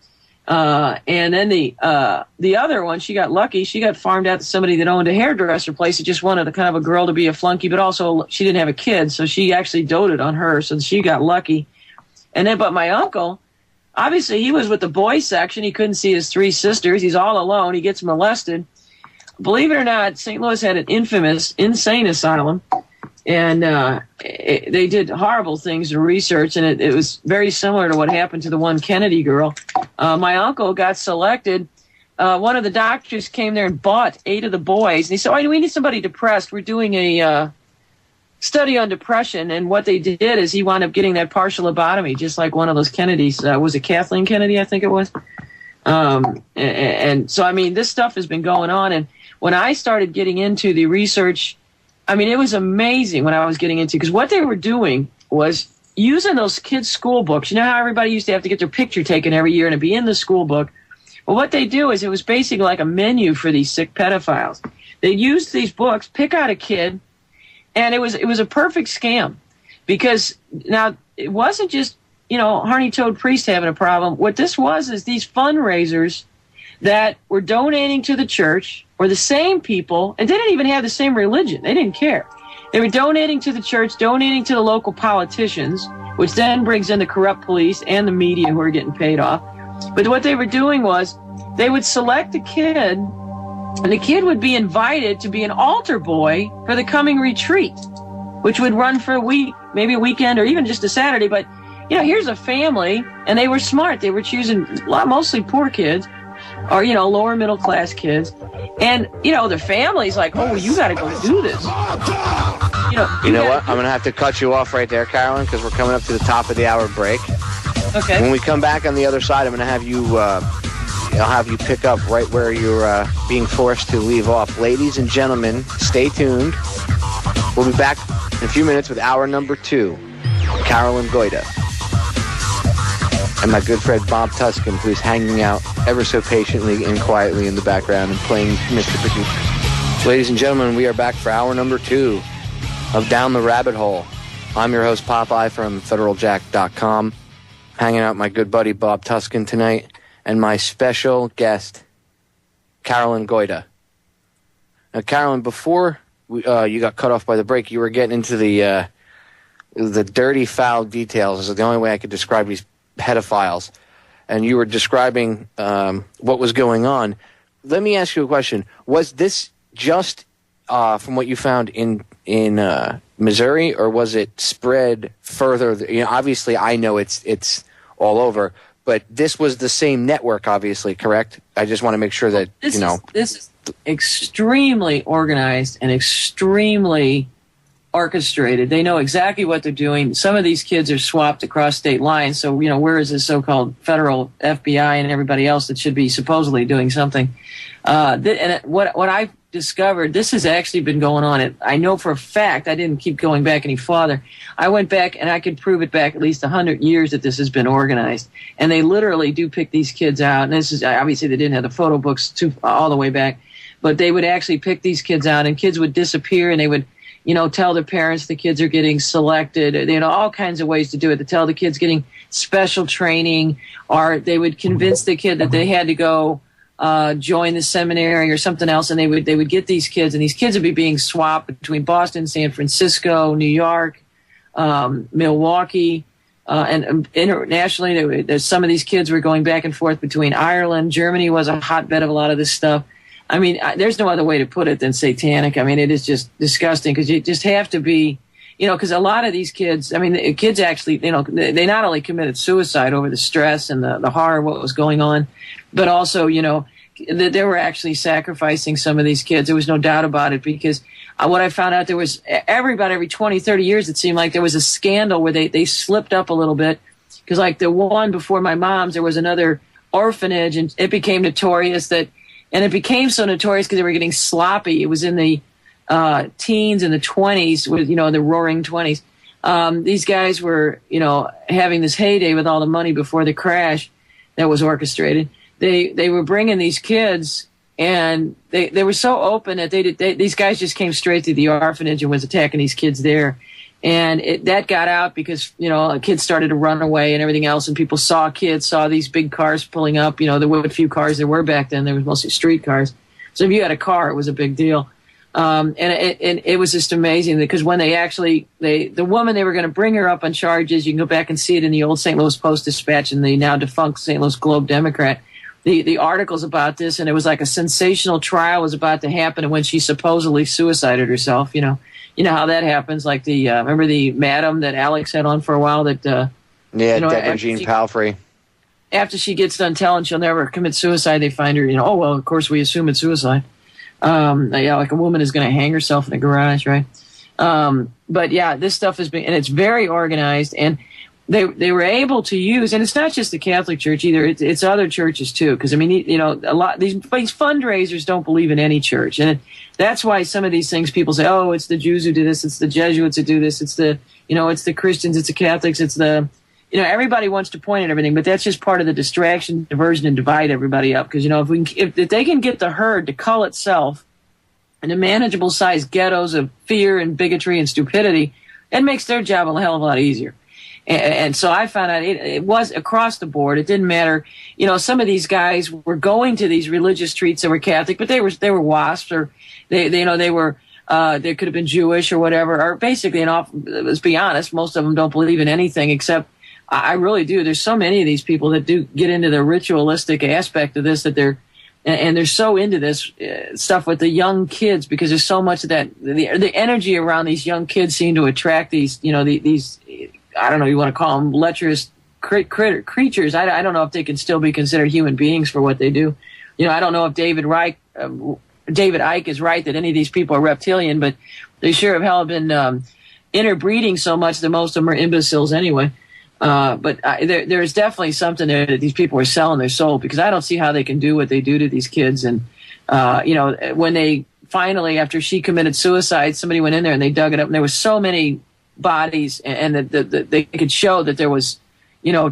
And then the other one, she got lucky. She got farmed out to somebody that owned a hairdresser place. He just wanted a kind of a girl to be a flunky, but also she didn't have a kid, so she actually doted on her, so she got lucky. And then, but my uncle, obviously he was with the boys section. He couldn't see his 3 sisters. He's all alone. He gets molested. Believe it or not, St. Louis had an infamous insane asylum, and they did horrible things in research, and it was very similar to what happened to the one Kennedy girl. My uncle got selected. One of the doctors came there and bought 8 of the boys, and he said, we need somebody depressed. We're doing a study on depression, and what they did is he wound up getting that partial lobotomy, just like one of those Kennedys. Was it Kathleen Kennedy, I think it was? And so, I mean, this stuff has been going on, and when I started getting into the research, I mean, it was amazing when I was getting into, because what they were doing was using those kids' school books. You know how everybody used to have to get their picture taken every year and it'd be in the school book? Well, what they do is it was basically like a menu for these sick pedophiles. They'd use these books, pick out a kid, and it was a perfect scam. Because now it wasn't just, Harney Toad Priest having a problem. What this was is these fundraisers that were donating to the church, or the same people, and they didn't even have the same religion. They didn't care. They were donating to the church, donating to the local politicians, which then brings in the corrupt police and the media who are getting paid off. But what they were doing was they would select a kid, and the kid would be invited to be an altar boy for the coming retreat, which would run for a week, maybe a weekend, or even just a Saturday. But, here's a family, and they were smart. They were choosing mostly poor kids, or, lower middle class kids. And, the family's like, oh, you got to go do this. You know what? I'm going to have to cut you off right there, Carolyn, because we're coming up to the top of the hour break. Okay. When we come back on the other side, I'm going to have you, I'll have you pick up right where you're being forced to leave off. Ladies and gentlemen, stay tuned. We'll be back in a few minutes with hour number 2. Carolyn Goyda. And my good friend Bob Tuskin, who's hanging out ever so patiently and quietly in the background and playing Mr. Producer. Ladies and gentlemen, we are back for hour number 2 of Down the Rabbit Hole. I'm your host, Popeye, from FederalJack.com. Hanging out with my good buddy Bob Tuskin tonight, and my special guest, Carolyn Goyda. Now, Carolyn, before you got cut off by the break, you were getting into the dirty, foul details. This is the only way I could describe these pedophiles, and you were describing what was going on. Let me ask you a question. Was this just from what you found in Missouri, or was it spread further? Obviously, I know it's all over, but this was the same network, obviously, correct? I just want to make sure that, this is extremely organized and extremely orchestrated. They know exactly what they're doing. Some of these kids are swapped across state lines, so, where is this so-called federal FBI and everybody else that should be supposedly doing something? What I've discovered, this has actually been going on. I know for a fact, I didn't keep going back any farther. I went back, and I could prove it back at least 100 years that this has been organized. And they literally do pick these kids out. And this is, obviously, they didn't have the photo books all the way back, but they would actually pick these kids out, and kids would disappear, and they would, tell their parents the kids are getting selected. All kinds of ways to do it. To tell the kids getting special training, or they would convince the kid that they had to go join the seminary or something else, and they would get these kids, and these kids would be being swapped between Boston, San Francisco, New York, Milwaukee, and internationally. Some of these kids were going back and forth between Ireland. Germany was a hotbed of a lot of this stuff. I mean, there's no other way to put it than satanic. I mean, it is just disgusting, because you just have to be, because a lot of these kids, I mean, the kids actually, they not only committed suicide over the stress and the horror of what was going on, but also, they were actually sacrificing some of these kids. There was no doubt about it, because what I found out, there was every 20, 30 years, it seemed like there was a scandal where they slipped up a little bit. Because like the one before my mom's, there was another orphanage, and it became notorious and it became so notorious because they were getting sloppy. It was in the teens and the 20s, with the roaring 20s. These guys were, having this heyday with all the money before the crash that was orchestrated. They were bringing these kids, and they were so open that these guys just came straight to the orphanage and was attacking these kids there. And that got out because, kids started to run away and everything else, and people saw these big cars pulling up. There were a few cars there were back then. There was mostly street cars. So if you had a car, it was a big deal. And it was just amazing because when the woman, they were going to bring her up on charges. You can go back and see it in the old St. Louis Post-Dispatch and the now defunct St. Louis Globe-Democrat. The articles about this, and it was like a sensational trial was about to happen, and when she supposedly suicided herself, you know how that happens. Like remember the madam that Alex had on for a while that Deborah Jean Palfrey. After she gets done telling she'll never commit suicide, they find her. Oh well, of course we assume it's suicide. Like a woman is going to hang herself in a garage, right? But yeah, this stuff has been, and it's very organized, and they were able to use, and it's not just the Catholic Church either; it's other churches too. Because I mean, a lot these fundraisers don't believe in any church, and that's why some of these things people say, oh, it's the Jews who do this, it's the Jesuits who do this, it's the it's the Christians, it's the Catholics, it's the everybody wants to point at everything, but that's just part of the distraction, diversion, and divide everybody up. Because if they can get the herd to cull itself into manageable sized ghettos of fear and bigotry and stupidity, it makes their job a hell of a lot easier. And so I found out it was across the board. It didn't matter. Some of these guys were going to these religious treats that were Catholic, but they were WASPs, or they were. They could have been Jewish or whatever, or basically, let's be honest, most of them don't believe in anything except. I really do. There's so many of these people that do get into the ritualistic aspect of this, that they're so into this stuff with the young kids, because there's so much of that. The energy around these young kids seem to attract these, these, I don't know, you want to call them lecherous creatures. I don't know if they can still be considered human beings for what they do. I don't know if David Icke is right that any of these people are reptilian, but they sure have hell been interbreeding so much that most of them are imbeciles anyway. But there's definitely something there that these people are selling their soul, because I don't see how they can do what they do to these kids. And, when they finally, after she committed suicide, somebody went in there and they dug it up, and there was so many bodies, and that they could show that there was,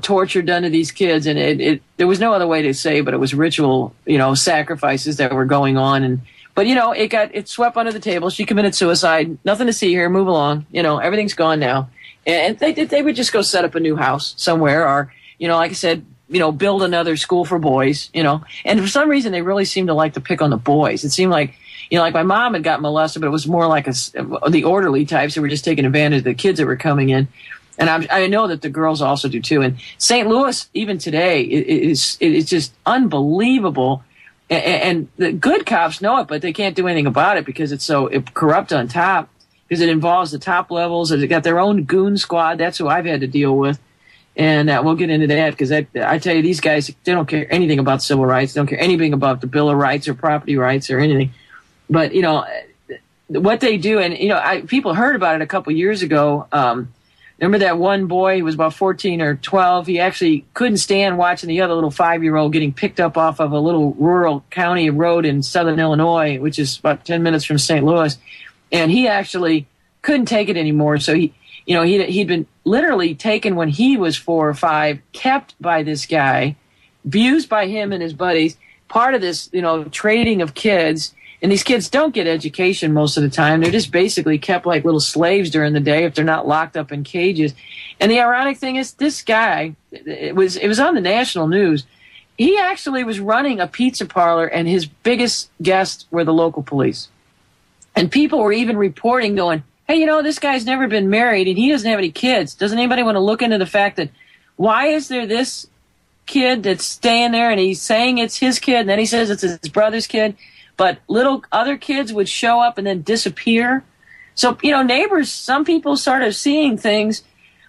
torture done to these kids. And there was no other way to say, but it was ritual, sacrifices that were going on. But it swept under the table. She committed suicide. Nothing to see here. Move along. Everything's gone now. And they would just go set up a new house somewhere, or, like I said, build another school for boys, And for some reason, they really seemed to like to pick on the boys. It seemed like, like my mom had got molested, but it was more like the orderly types who were just taking advantage of the kids that were coming in. And I know that the girls also do too. And St. Louis, even today, is just unbelievable. And the good cops know it, but they can't do anything about it because it's so corrupt on top. Because it involves the top levels. They got their own goon squad. That's who I've had to deal with. And we'll get into that, because I tell you, these guys, they don't care anything about civil rights. They don't care anything about the Bill of Rights or property rights or anything. But, what they do, and, people heard about it a couple years ago. Remember that one boy who was about 14 or 12? He actually couldn't stand watching the other little 5-year-old getting picked up off of a little rural county road in southern Illinois, which is about 10 minutes from St. Louis. And he actually couldn't take it anymore. So he'd been literally taken when he was 4 or 5, kept by this guy, abused by him and his buddies, part of this, trading of kids. And these kids don't get education most of the time. They're just basically kept like little slaves during the day if they're not locked up in cages. And the ironic thing is, this guy, it was on the national news. He actually was running a pizza parlor, and his biggest guests were the local police. And people were even reporting, going, hey, this guy's never been married and he doesn't have any kids. Doesn't anybody want to look into the fact that why is there this kid that's staying there and he's saying it's his kid, and then he says it's his brother's kid, but little other kids would show up and then disappear? So, neighbors, some people started seeing things,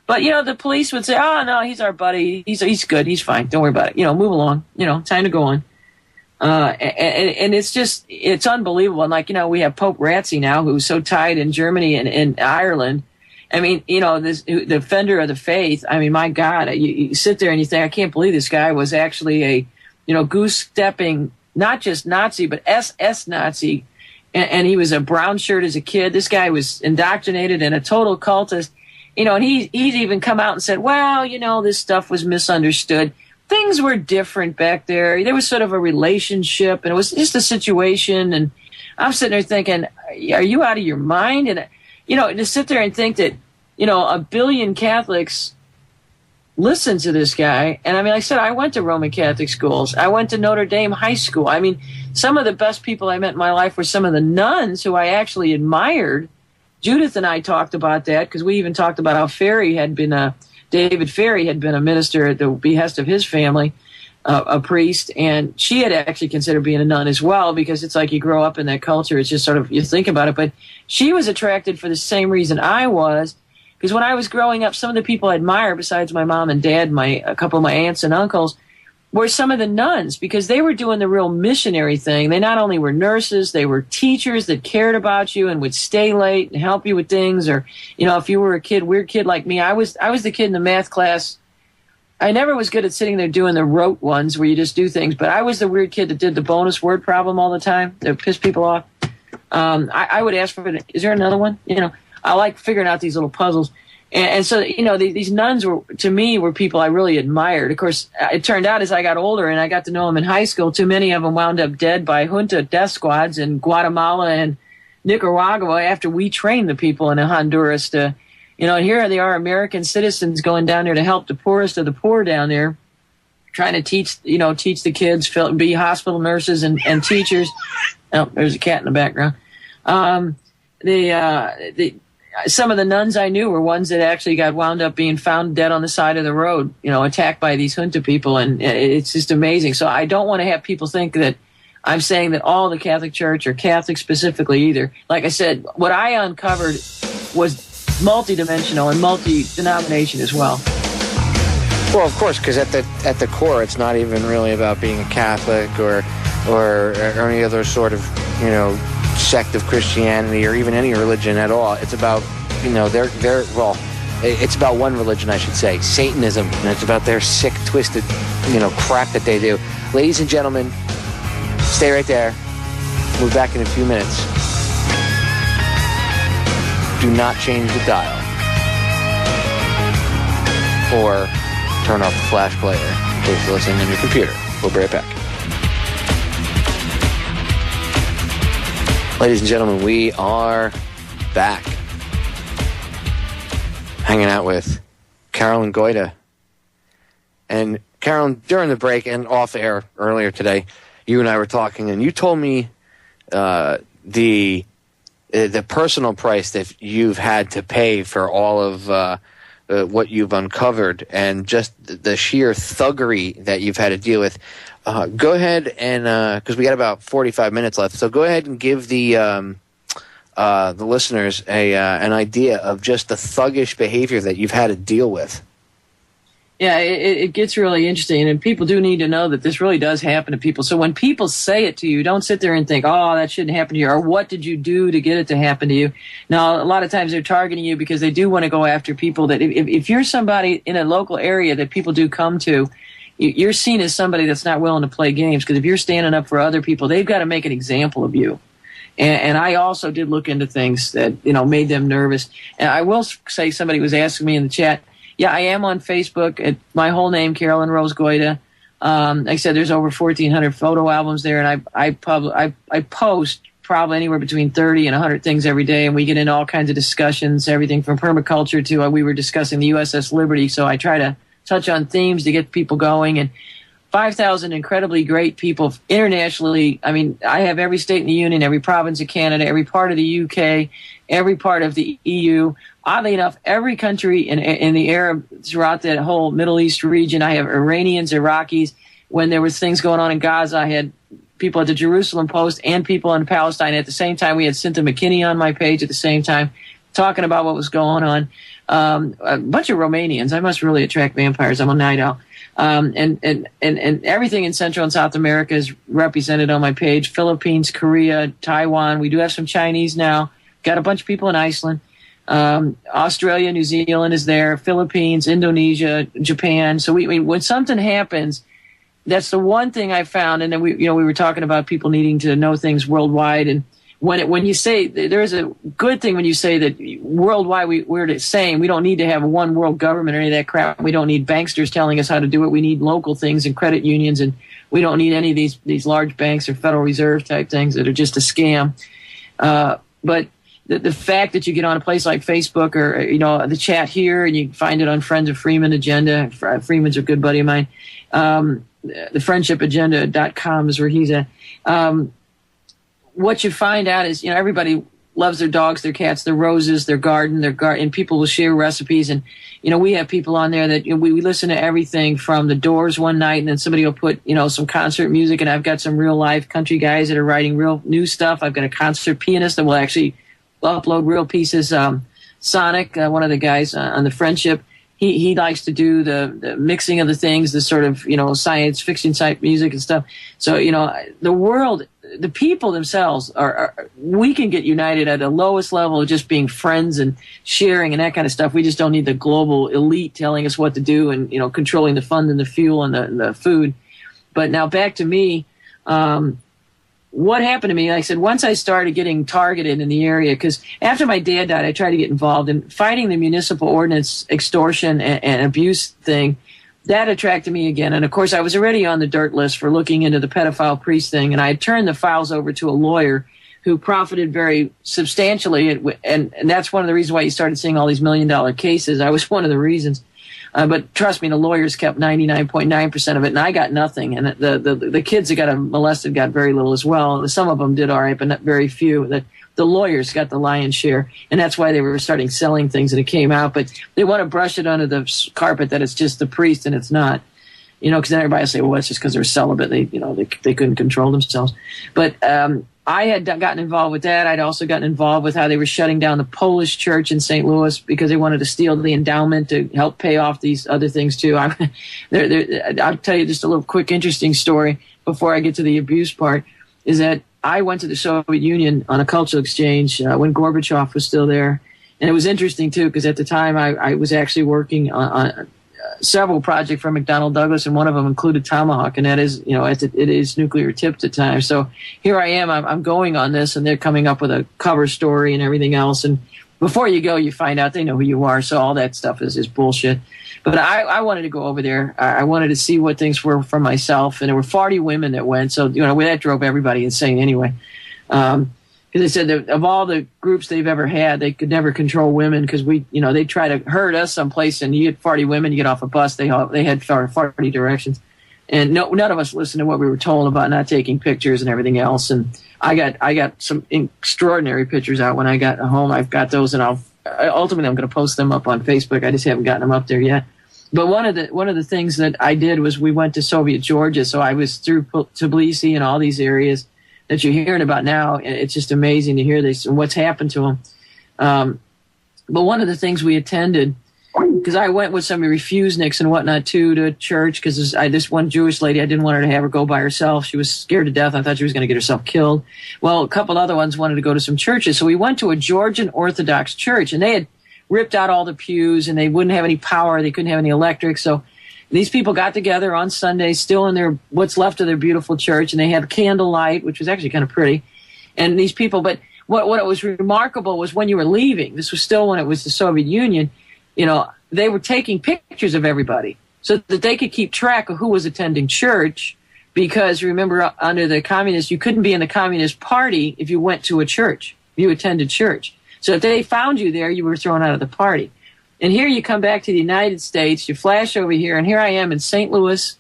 but, the police would say, oh, no, he's our buddy. He's good. He's fine. Don't worry about it. Move along. Time to go on. And it's unbelievable. And we have Pope Ratzi now, who's so tied in Germany and Ireland. I mean, the defender of the faith. I mean, my God, you sit there and you think, I can't believe this guy was actually a goose-stepping, not just Nazi, but SS Nazi. And he was a brown shirt as a kid. This guy was indoctrinated and a total cultist. And he's even come out and said, well, this stuff was misunderstood. Things were different back there. There was sort of a relationship, and it was just a situation. And I'm sitting there thinking, are you out of your mind? And, to sit there and think that, 1 billion Catholics listen to this guy. And I mean, like I said, I went to Roman Catholic schools. I went to Notre Dame High School. I mean, some of the best people I met in my life were some of the nuns who I actually admired. Judith and I talked about that because we even talked about how David Ferry had been a minister at the behest of his family, a priest, and she had actually considered being a nun as well, because it's like you grow up in that culture. It's just sort of, you think about it. But she was attracted for the same reason I was, because when I was growing up, some of the people I admire, besides my mom and dad, a couple of my aunts and uncles, were some of the nuns, because they were doing the real missionary thing. They not only were nurses, they were teachers that cared about you and would stay late and help you with things. Or, if you were a weird kid like me, I was the kid in the math class. I never was good at sitting there doing the rote ones where you just do things, but I was the weird kid that did the bonus word problem all the time that pissed people off. I would ask for it. Is there another one? I like figuring out these little puzzles. And so, these nuns were people I really admired. Of course, it turned out as I got older and I got to know them in high school, too many of them wound up dead by junta death squads in Guatemala and Nicaragua after we trained the people in Honduras to, and here they are, American citizens going down there to help the poorest of the poor down there, trying to teach the kids, be hospital nurses and teachers. Oh, there's a cat in the background. Some of the nuns I knew were ones that actually got wound up being found dead on the side of the road, attacked by these junta people, and it's just amazing. So I don't want to have people think that I'm saying that all the Catholic Church or Catholics specifically either. Like I said, what I uncovered was multidimensional and multi-denomination as well. Well, of course, because at the core, it's not even really about being a Catholic or any other sort of sect of Christianity or even any religion at all. It's about it's about one religion, I should say, Satanism, and it's about their sick, twisted crap that they do. Ladies and gentlemen, stay right there. We'll be back in a few minutes. Do not change the dial or turn off the flash player in case you're listening on your computer. We'll be right back. Ladies and gentlemen, we are back. Hanging out with Carolyn Goyda. And Carolyn, during the break and off air earlier today, you and I were talking, and you told me the personal price that you've had to pay for all of what you've uncovered and just the sheer thuggery that you've had to deal with. Go ahead and, because we got about 45 minutes left, so go ahead and give the listeners an idea of just the thuggish behavior that you've had to deal with. Yeah, it gets really interesting, and people do need to know that this really does happen to people. So when people say it to you, don't sit there and think, oh, that shouldn't happen to you, or what did you do to get it to happen to you? Now, a lot of times they're targeting you because they do want to go after people that, if you're somebody in a local area that people do come to, you're seen as somebody that's not willing to play games, because if you're standing up for other people, they've got to make an example of you. And I also did look into things that, made them nervous. And I will say, somebody was asking me in the chat, yeah, I am on Facebook at my whole name, Carolyn Rose Goyda. Like I said, there's over 1,400 photo albums there, and I post probably anywhere between 30 and 100 things every day, and we get into all kinds of discussions, everything from permaculture to we were discussing the USS Liberty, so I try to touch on themes to get people going, and 5,000 incredibly great people internationally. I mean, I have every state in the Union, every province of Canada, every part of the UK, every part of the EU. Oddly enough, every country in the Arab, throughout that whole Middle East region. I have Iranians, Iraqis. When there was things going on in Gaza, I had people at the Jerusalem Post and people in Palestine. At the same time, we had Cynthia McKinney on my page at the same time, talking about what was going on. A bunch of Romanians. I must really attract vampires. I'm a night owl. And everything in Central and South America is represented on my page. Philippines, Korea, Taiwan. We do have some Chinese now. Got a bunch of people in Iceland. Australia, New Zealand is there. Philippines, Indonesia, Japan. So when something happens, that's the one thing I found. And then we were talking about people needing to know things worldwide. And when you say, there is a good thing when you say that worldwide we're the same. We don't need to have one world government or any of that crap. We don't need banksters telling us how to do it. We need local things and credit unions, and we don't need any of these large banks or Federal Reserve type things that are just a scam. But the fact that you get on a place like Facebook or, the chat here, and you find it on Friends of Freeman Agenda. Freeman's a good buddy of mine. The friendshipagenda.com is where he's at. What you find out is, everybody loves their dogs, their cats, their roses, their garden, and people will share recipes. And, we have people on there that we listen to everything from the Doors one night, and then somebody will put, some concert music. And I've got some real life country guys that are writing real new stuff. I've got a concert pianist that will actually upload real pieces. Sonic, one of the guys on the Friendship, he likes to do the mixing of the things, the sort of, science fiction type music and stuff. So, the world, the people themselves we can get united at the lowest level of just being friends and sharing and that kind of stuff. We just don't need the global elite telling us what to do and, controlling the fund and the fuel and the food. But now back to me. What happened to me, like I said, once I started getting targeted in the area, because after my dad died, I tried to get involved in fighting the municipal ordinance extortion and abuse thing. That attracted me again. And, of course, I was already on the dirt list for looking into the pedophile priest thing, and I had turned the files over to a lawyer who profited very substantially, and that's one of the reasons why you started seeing all these $1 million cases. I was one of the reasons. But trust me, the lawyers kept 99.9% of it, and I got nothing. And the kids that got molested got very little as well. Some of them did all right, but not very few. The lawyers got the lion's share, and that's why they were starting selling things, and it came out. But they want to brush it under the carpet that it's just the priest, and it's not. Because then everybody will say, well, it's just because they're celibate. They couldn't control themselves. But I had gotten involved with that. I'd also gotten involved with how they were shutting down the Polish church in St. Louis because they wanted to steal the endowment to help pay off these other things, too. I'll tell you just a little quick, interesting story before I get to the abuse part, is that I went to the Soviet Union on a cultural exchange when Gorbachev was still there. And it was interesting, too, because at the time I was actually working on several projects for McDonnell Douglas, and one of them included Tomahawk, and that is, it is nuclear tipped at times. So here I am, I'm going on this, and they're coming up with a cover story and everything else. And before you go, you find out they know who you are. So all that stuff is bullshit. But I wanted to go over there. I wanted to see what things were for myself. And there were 40 women that went. So, that drove everybody insane anyway. Because they said that of all the groups they've ever had, they could never control women because they try to herd us someplace, and you get 40 women, you get off a bus, they had 40 directions. And none of us listened to what we were told about not taking pictures and everything else. And I got some extraordinary pictures out when I got home. I've got those, and ultimately I'm going to post them up on Facebook. I just haven't gotten them up there yet. But one of the things that I did was we went to Soviet Georgia, so I was through Tbilisi and all these areas that you're hearing about now. It's just amazing to hear this and what's happened to them. But one of the things we attended, because I went with some refuseniks and whatnot too to church, because this one Jewish lady, I didn't want her to have her go by herself. She was scared to death. I thought she was going to get herself killed. Well, a couple other ones wanted to go to some churches. So we went to a Georgian Orthodox church, and they had ripped out all the pews, and they wouldn't have any power. They couldn't have any electric. So these people got together on Sunday, still in their what's left of their beautiful church, and they had candlelight, which was actually kind of pretty. And these people, but what was remarkable was when you were leaving, this was still when it was the Soviet Union, they were taking pictures of everybody so that they could keep track of who was attending church, because remember, under the communists, you couldn't be in the Communist Party if you went to a church, you attended church. So if they found you there, you were thrown out of the party. And here you come back to the United States, you flash over here, and here I am in St. Louis.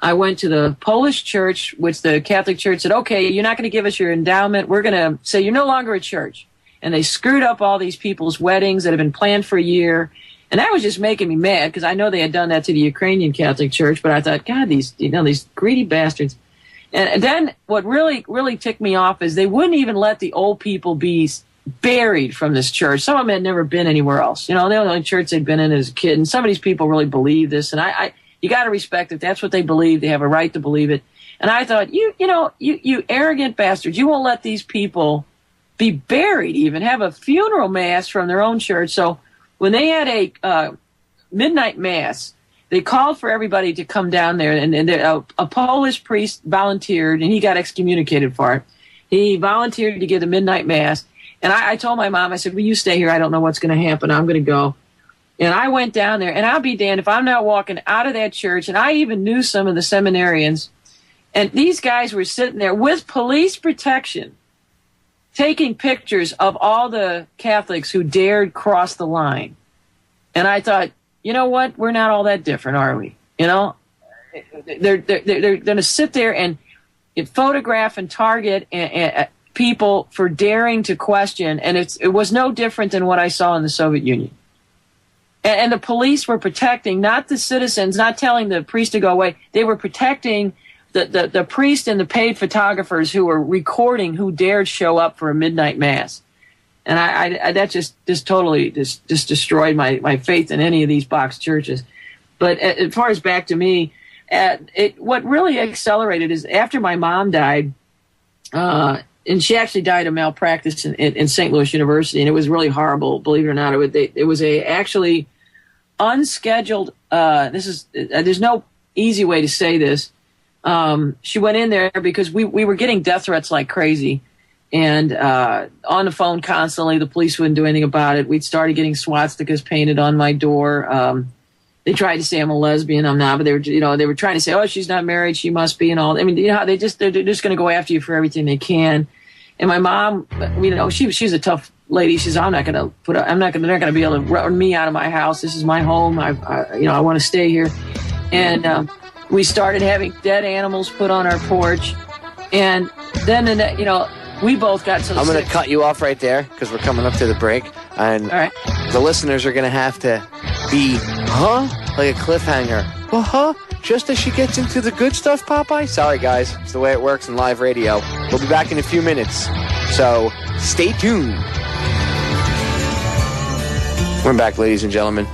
I went to the Polish church, which the Catholic Church said, okay, you're not going to give us your endowment. We're going to say you're no longer a church. And they screwed up all these people's weddings that had been planned for a year. And that was just making me mad, because I know they had done that to the Ukrainian Catholic Church, but I thought, God, these greedy bastards. And then what really, really ticked me off is they wouldn't even let the old people be buried from this church. Some of them had never been anywhere else. The only church they'd been in as a kid. And some of these people really believe this. And you got to respect it. That's what they believe. They have a right to believe it. And I thought, you arrogant bastards, you won't let these people be buried, even have a funeral mass from their own church. So when they had a midnight mass, they called for everybody to come down there. And a Polish priest volunteered, and he got excommunicated for it. He volunteered to give the midnight mass. And I told my mom, I said, will you stay here? I don't know what's going to happen. I'm going to go. And I went down there, and I'll be damned if I'm not walking out of that church. And I even knew some of the seminarians. And these guys were sitting there with police protection, taking pictures of all the Catholics who dared cross the line. And I thought, you know what? We're not all that different, are we? You know, they're going to sit there and photograph and target people for daring to question. And it was no different than what I saw in the Soviet Union. And the police were protecting not the citizens, not telling the priest to go away. They were protecting the priest and the paid photographers who were recording who dared show up for a midnight mass. And I that just totally destroyed my faith in any of these box churches. But as far as back to me, what really accelerated is after my mom died, and she actually died of malpractice in St. Louis University, and it was really horrible, believe it or not. It was actually unscheduled. There's no easy way to say this. She went in there because we were getting death threats like crazy, and on the phone constantly. The police wouldn't do anything about it. We'd started getting swastikas painted on my door. They tried to say I'm a lesbian. I'm not, but they were trying to say, oh, she's not married, she must be, and all. I mean, you know how they're just going to go after you for everything they can. And my mom, you know, she's a tough lady. She says, they're not going to be able to run me out of my house. This is my home. I want to stay here. And we started having dead animals put on our porch. And then, we both got so I'm going sick. to cut you off right there because we're coming up to the break. And All right. The listeners are going to have to be, like a cliffhanger. Well, just as she gets into the good stuff, Popeye? Sorry, guys. It's the way it works in live radio. We'll be back in a few minutes. So stay tuned. We're back, ladies and gentlemen.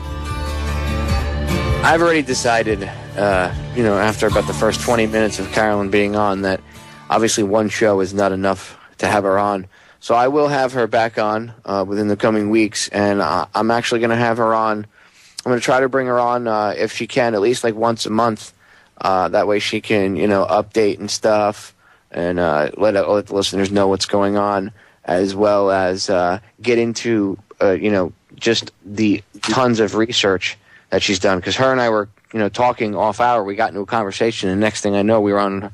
I've already decided, after about the first 20 minutes of Carolyn being on, that obviously one show is not enough to have her on. So I will have her back on within the coming weeks, and I'm actually going to have her on. I'm going to try to bring her on, if she can, at least like once a month. That way she can, update and stuff, and let the listeners know what's going on, as well as get into, just the tons of research that she's done. Because her and I were, talking off hour. We got into a conversation, and next thing I know, we were on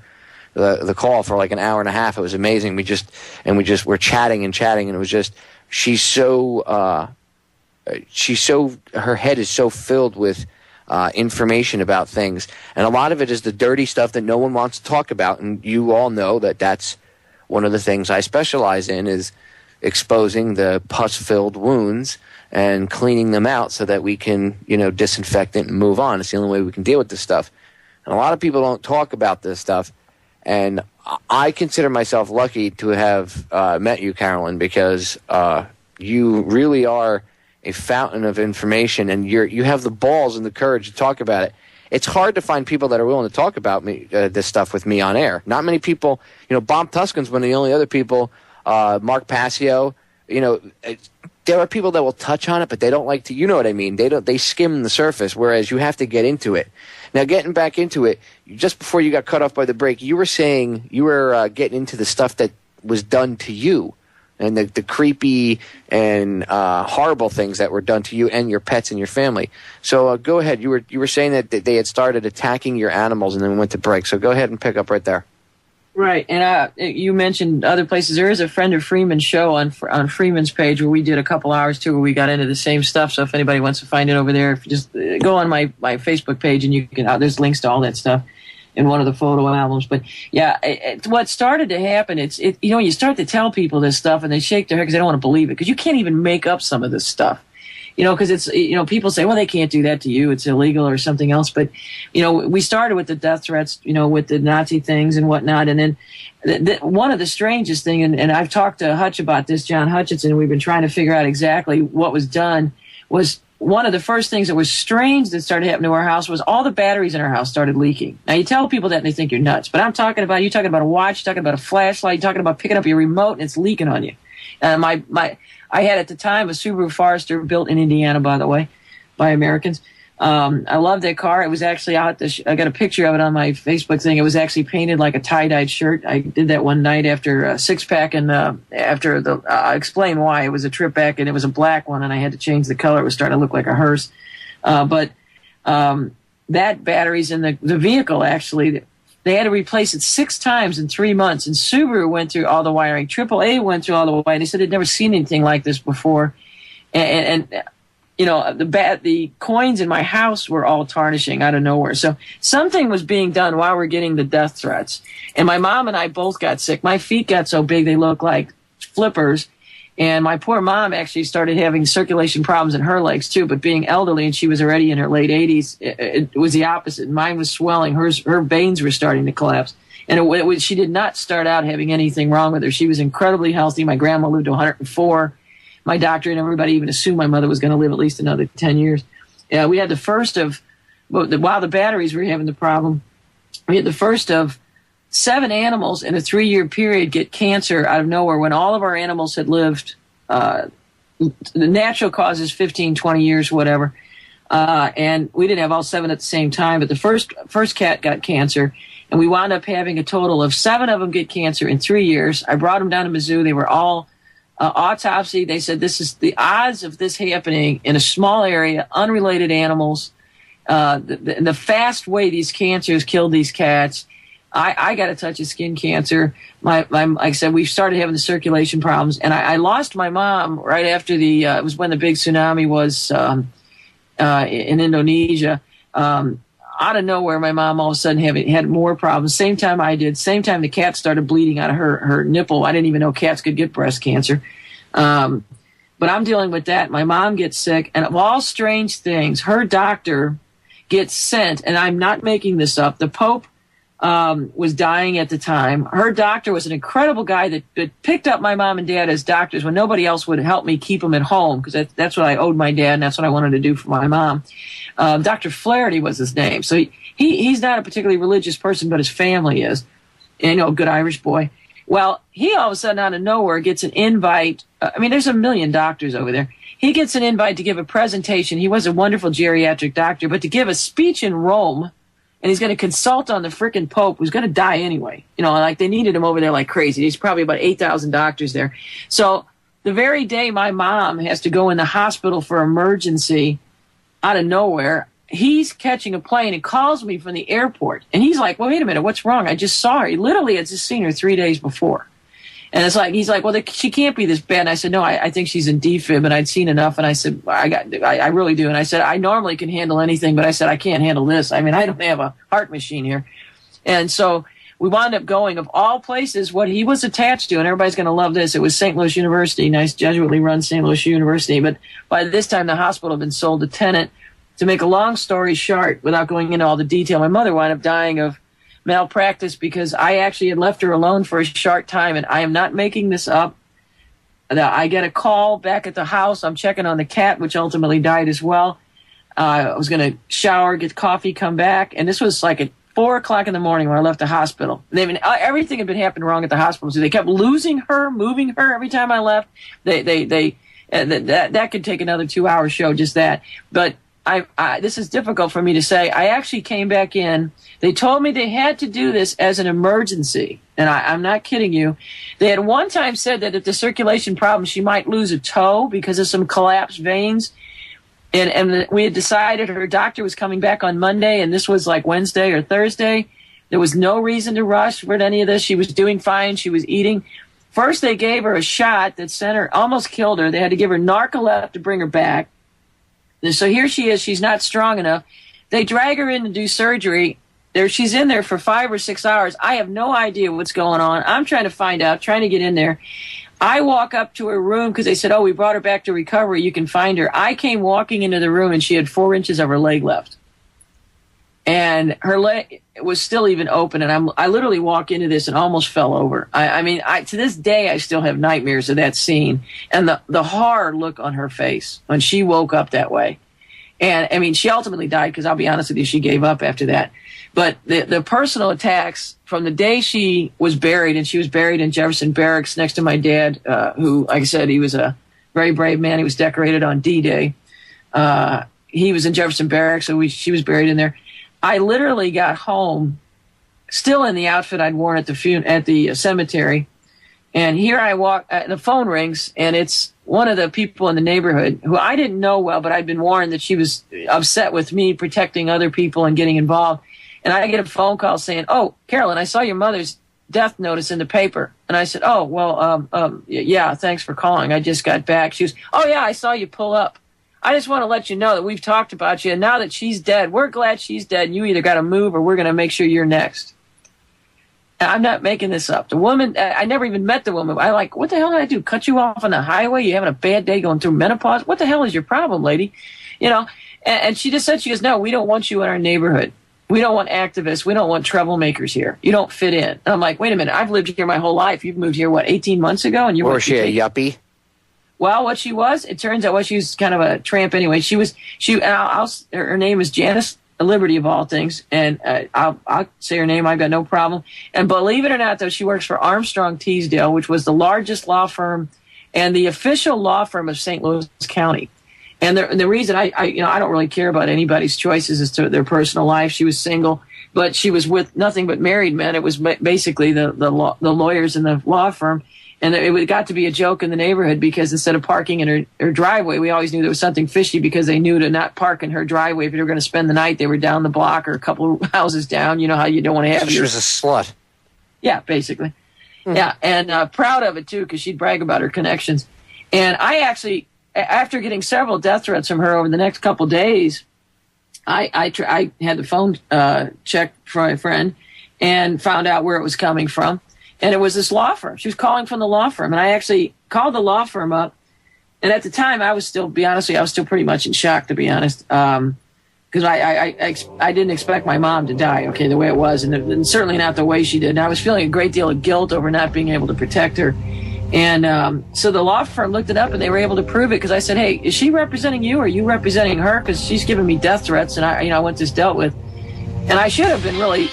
the call for like an hour and a half. It was amazing. We were chatting, and it was just, her head is so filled with information about things, and a lot of it is the dirty stuff that no one wants to talk about. And you all know that that's one of the things I specialize in, is exposing the pus-filled wounds and cleaning them out so that we can, disinfect it and move on. It's the only way we can deal with this stuff. And a lot of people don't talk about this stuff. And I consider myself lucky to have met you, Carolyn, because you really are a fountain of information, and you have the balls and the courage to talk about it. It's hard to find people that are willing to talk about this stuff with me on air. Not many people. Bob Tuskin's one of the only other people. Mark Passio. There are people that will touch on it, but they don't like to. You know what I mean? They skim the surface, whereas you have to get into it. Now, getting back into it, just before you got cut off by the break, you were saying you were getting into the stuff that was done to you, and the creepy and horrible things that were done to you and your pets and your family. So go ahead. You were saying that they had started attacking your animals and then went to break. So go ahead and pick up right there. Right, and you mentioned other places. There is a Friend of Freeman show on Freeman's page where we did a couple hours too, where we got into the same stuff. So if anybody wants to find it over there, if you just go on my Facebook page, and you can. There's links to all that stuff in one of the photo albums. But yeah, what started to happen, you start to tell people this stuff, and they shake their head because they don't want to believe it, because you can't even make up some of this stuff. Because it's, people say, well, they can't do that to you. It's illegal or something else. But, we started with the death threats, with the Nazi things and whatnot. And then one of the strangest thing, and I've talked to Hutch about this, John Hutchinson, we've been trying to figure out exactly what was done, was one of the first things that was strange that started happening to our house was all the batteries in our house started leaking. Now, you tell people that and they think you're nuts. But you're talking about a watch, you're talking about a flashlight, you're talking about picking up your remote and it's leaking on you. I had at the time a Subaru Forester, built in Indiana, by the way, by Americans. I loved that car. It was actually I got a picture of it on my Facebook thing. It was actually painted like a tie-dyed shirt. I did that one night after a six-pack, and I explained why. It was a trip back, and it was a black one, and I had to change the color. It was starting to look like a hearse. But that battery's in the vehicle, actually, They had to replace it 6 times in 3 months. And Subaru went through all the wiring. AAA went through all the wiring. They said they'd never seen anything like this before. And you know, the coins in my house were all tarnishing out of nowhere. So something was being done while we're getting the death threats. And my mom and I both got sick. My feet got so big they looked like flippers. And my poor mom actually started having circulation problems in her legs too. But being elderly and she was already in her late 80s, it was the opposite. Mine was swelling. Her veins were starting to collapse. And she did not start out having anything wrong with her. She was incredibly healthy. My grandma lived to 104. My doctor and everybody even assumed my mother was going to live at least another 10 years. Yeah, we had the first of, while the batteries were having the problem, we had the first of 7 animals in a 3-year period get cancer out of nowhere when all of our animals had lived, the natural causes 15, 20 years, whatever. And we didn't have all 7 at the same time, but the first cat got cancer, and we wound up having a total of 7 of them get cancer in 3 years. I brought them down to Mizzou. They were all autopsy. They said this is the odds of this happening in a small area, unrelated animals, the fast way these cancers killed these cats. I got a touch of skin cancer. Like I said, we started having the circulation problems, and I lost my mom right after it was when the big tsunami was in Indonesia. Out of nowhere, my mom all of a sudden had more problems. Same time I did. Same time the cat started bleeding out of her nipple. I didn't even know cats could get breast cancer. But I'm dealing with that. My mom gets sick, and of all strange things, her doctor gets sent, and I'm not making this up. The Pope was dying at the time. Her doctor was an incredible guy that picked up my mom and dad as doctors when nobody else would help me keep them at home, because that's what I owed my dad, and that's what I wanted to do for my mom. Dr. Flaherty was his name. So he's not a particularly religious person, but his family is. And, you know, good Irish boy. Well, he all of a sudden out of nowhere gets an invite. I mean, there's a million doctors over there. He gets an invite to give a presentation. He was a wonderful geriatric doctor, but to give a speech in Rome, and he's going to consult on the frickin' Pope, who's going to die anyway. You know, like they needed him over there like crazy. There's probably about 8,000 doctors there. So the very day my mom has to go in the hospital for emergency, out of nowhere, he's catching a plane and calls me from the airport. And he's like, well, wait a minute, what's wrong? I just saw her. He literally had just seen her 3 days before. And it's like, he's like, well, she can't be this bad. And I said, no, I think she's in defib. And I'd seen enough. And I said, I really do. And I said, I normally can handle anything, but I said, I can't handle this. I mean, I don't have a heart machine here. And so we wound up going, of all places, what he was attached to, and everybody's going to love this, it was St. Louis University, nice Jesuitly run St. Louis University. But by this time, the hospital had been sold to tenant. To make a long story short, without going into all the detail, my mother wound up dying of malpractice because I actually had left her alone for a short time, and I am not making this up. I get a call back at the house. I'm checking on the cat, which ultimately died as well. I was going to shower, get coffee, come back, and this was like at 4 o'clock in the morning when I left the hospital. Everything had been happening wrong at the hospital, so they kept losing her, moving her every time I left. That could take another 2-hour show, just that. But this is difficult for me to say. I actually came back in. They told me they had to do this as an emergency, and I'm not kidding you. They had one time said that if the circulation problem, she might lose a toe because of some collapsed veins. And we had decided her doctor was coming back on Monday, and this was like Wednesday or Thursday. There was no reason to rush for any of this. She was doing fine. She was eating. First, they gave her a shot that sent her, almost killed her. They had to give her Narcoleptic to bring her back. So here she is. She's not strong enough. They drag her in to do surgery. She's in there for 5 or 6 hours. I have no idea what's going on. I'm trying to find out, trying to get in there. I walk up to her room because they said, oh, we brought her back to recovery. You can find her. I came walking into the room, and she had 4 inches of her leg left. And her leg was still even open. And I literally walked into this and almost fell over. I mean, to this day, I still have nightmares of that scene. And the horror look on her face when she woke up that way. And, I mean, she ultimately died because, I'll be honest with you, she gave up after that. But the personal attacks from the day she was buried, and she was buried in Jefferson Barracks next to my dad, who, like I said, he was a very brave man. He was decorated on D-Day. He was in Jefferson Barracks, so she was buried in there. I literally got home still in the outfit I'd worn at the cemetery. And here I walk, the phone rings, and it's one of the people in the neighborhood who I didn't know well, but I'd been warned that she was upset with me protecting other people and getting involved. And I get a phone call saying, "Oh, Carolyn, I saw your mother's death notice in the paper." And I said, "Oh, well, yeah, thanks for calling. I just got back." She was, "Oh, yeah, I saw you pull up. I just want to let you know that we've talked about you, and now that she's dead, we're glad she's dead, and you either got to move or we're going to make sure you're next." And I'm not making this up. The woman, I never even met the woman. I like, what the hell did I do? Cut you off on the highway? You having a bad day going through menopause? What the hell is your problem, lady? You know, and she just said, she goes, "No, we don't want you in our neighborhood. We don't want activists. We don't want troublemakers here. You don't fit in." And I'm like, wait a minute. I've lived here my whole life. You've moved here, 18 months ago? And you Or was she a yuppie? Well, what she was, it turns out, she was kind of a tramp anyway. Her name is Janice Liberty, of all things. And I'll say her name. I've got no problem. And believe it or not, though, she works for Armstrong Teasdale, which was the largest law firm and the official law firm of St. Louis County. And the reason I don't really care about anybody's choices as to their personal life. She was single, but she was with nothing but married men. It was basically the lawyers in the law firm. And it got to be a joke in the neighborhood because instead of parking in her driveway, we always knew there was something fishy because they knew to not park in her driveway. If they were going to spend the night, they were down the block or a couple of houses down. You know how you don't want to have She was a slut. Yeah, basically. Mm-hmm. Yeah, and proud of it, too, because she'd brag about her connections. And I actually, after getting several death threats from her over the next couple of days, I had the phone checked for a friend and found out where it was coming from. And it was this law firm. She was calling from the law firm. And I actually called the law firm up. And at the time, I was still pretty much in shock, to be honest. Because I didn't expect my mom to die, okay, the way it was. And certainly not the way she did. And I was feeling a great deal of guilt over not being able to protect her. And so the law firm looked it up and they were able to prove it. Because I said, "Hey, is she representing you or are you representing her? Because she's giving me death threats and I want this dealt with." And I should have been really...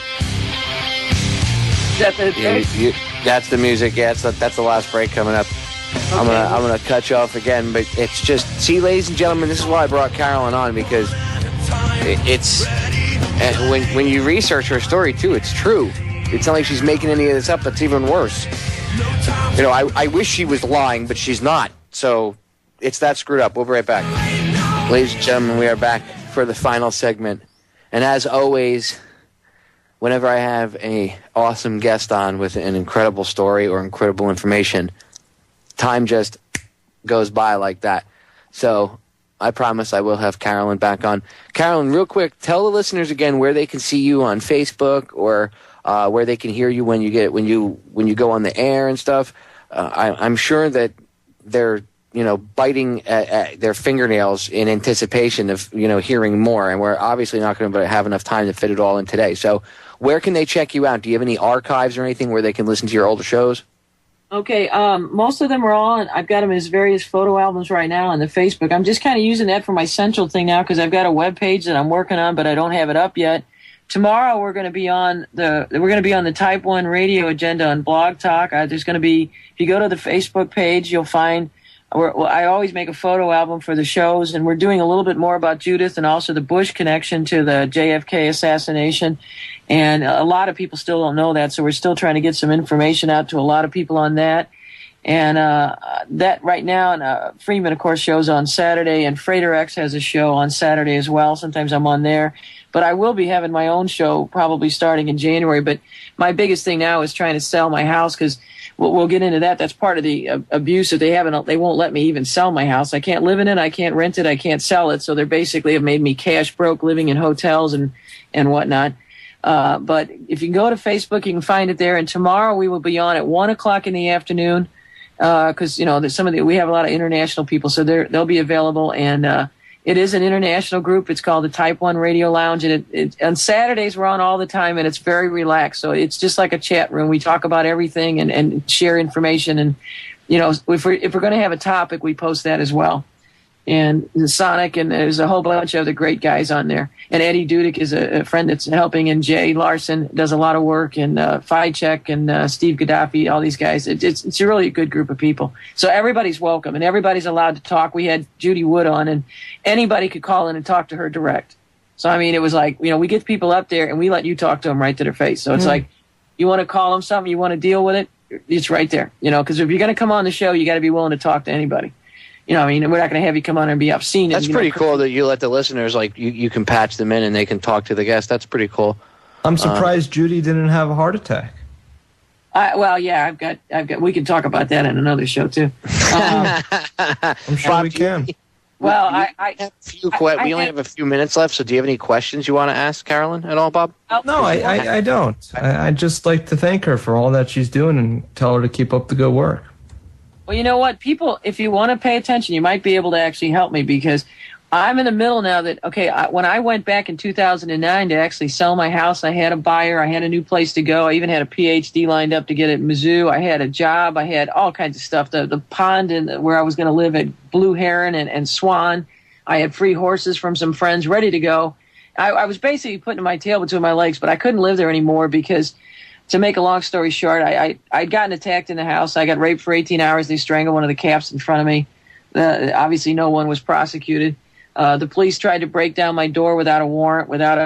That's the music. Yeah, that's the last break coming up. Okay. I'm gonna cut you off again, but it's just, see, ladies and gentlemen, this is why I brought Carolyn on, because it's when you research her story too, it's true. It's not like she's making any of this up. It's even worse. You know, I wish she was lying, but she's not. So it's that screwed up. We'll be right back, ladies and gentlemen. We are back for the final segment, and as always, whenever I have a awesome guest on with an incredible story or incredible information, time just goes by like that. So I promise I will have Carolyn back on. Carolyn, real quick, tell the listeners again where they can see you on Facebook or where they can hear you when you go on the air and stuff. I'm sure that they're biting at their fingernails in anticipation of hearing more, and we're obviously not going to have enough time to fit it all in today. So where can they check you out? Do you have any archives or anything where they can listen to your older shows? Okay, most of them are on. I've got them as various photo albums right now on the Facebook. I'm just kind of using that for my central thing now because I've got a web page that I'm working on, but I don't have it up yet. Tomorrow we're going to be on the Type 1 radio agenda on Blog Talk. There's going to be, if you go to the Facebook page, you'll find I always make a photo album for the shows, and we're doing a little bit more about Judith and also the Bush connection to the JFK assassination. And a lot of people still don't know that, so we're still trying to get some information out to a lot of people on that. And that right now, and Freeman, of course, shows on Saturday, and Freighter X has a show on Saturday as well. Sometimes I'm on there. But I will be having my own show probably starting in January. But my biggest thing now is trying to sell my house because we'll get into that. That's part of the abuse that they won't let me even sell my house. I can't live in it. I can't rent it. I can't sell it. So they basically have made me cash broke living in hotels and whatnot. But if you go to Facebook, you can find it there. And tomorrow we will be on at 1:00 in the afternoon because, we have a lot of international people. So they'll be available. And it is an international group. It's called the Type 1 Radio Lounge. And on Saturdays, we're on all the time, and it's very relaxed. So it's just like a chat room. We talk about everything and share information. And, if we're going to have a topic, we post that as well. And Sonic, and there's a whole bunch of other great guys on there. And Eddie Dudek is a friend that's helping, and Jay Larson does a lot of work, and Fichek and Steve Gaddafi, all these guys. It's a really good group of people. So everybody's welcome, and everybody's allowed to talk. We had Judy Wood on, and anybody could call in and talk to her direct. So, I mean, it was like, we get people up there, and we let you talk to them right to their face. So it's like, you want to call them something, you want to deal with it, it's right there. Because if you're going to come on the show, you got to be willing to talk to anybody. We're not going to have you come on and be obscene. That's pretty cool that you let the listeners, you can patch them in and they can talk to the guests. That's pretty cool. I'm surprised Judy didn't have a heart attack. Well, yeah, I've got. We can talk about that in another show too. I'm sure we can. Well, we only have a few minutes left, so do you have any questions you want to ask Carolyn at all, Bob? No, I don't. I'd just like to thank her for all that she's doing and tell her to keep up the good work. Well, you know what? People, if you want to pay attention, you might be able to actually help me, because I'm in the middle now that, when I went back in 2009 to actually sell my house, I had a buyer, I had a new place to go, I even had a PhD lined up to get at Mizzou, I had a job, I had all kinds of stuff, the pond where I was going to live at Blue Heron and Swan, I had free horses from some friends ready to go. I was basically putting my tail between my legs, but I couldn't live there anymore because, to make a long story short, I'd gotten attacked in the house, I got raped for 18 hours, they strangled one of the calves in front of me, obviously no one was prosecuted. The police tried to break down my door without a warrant, without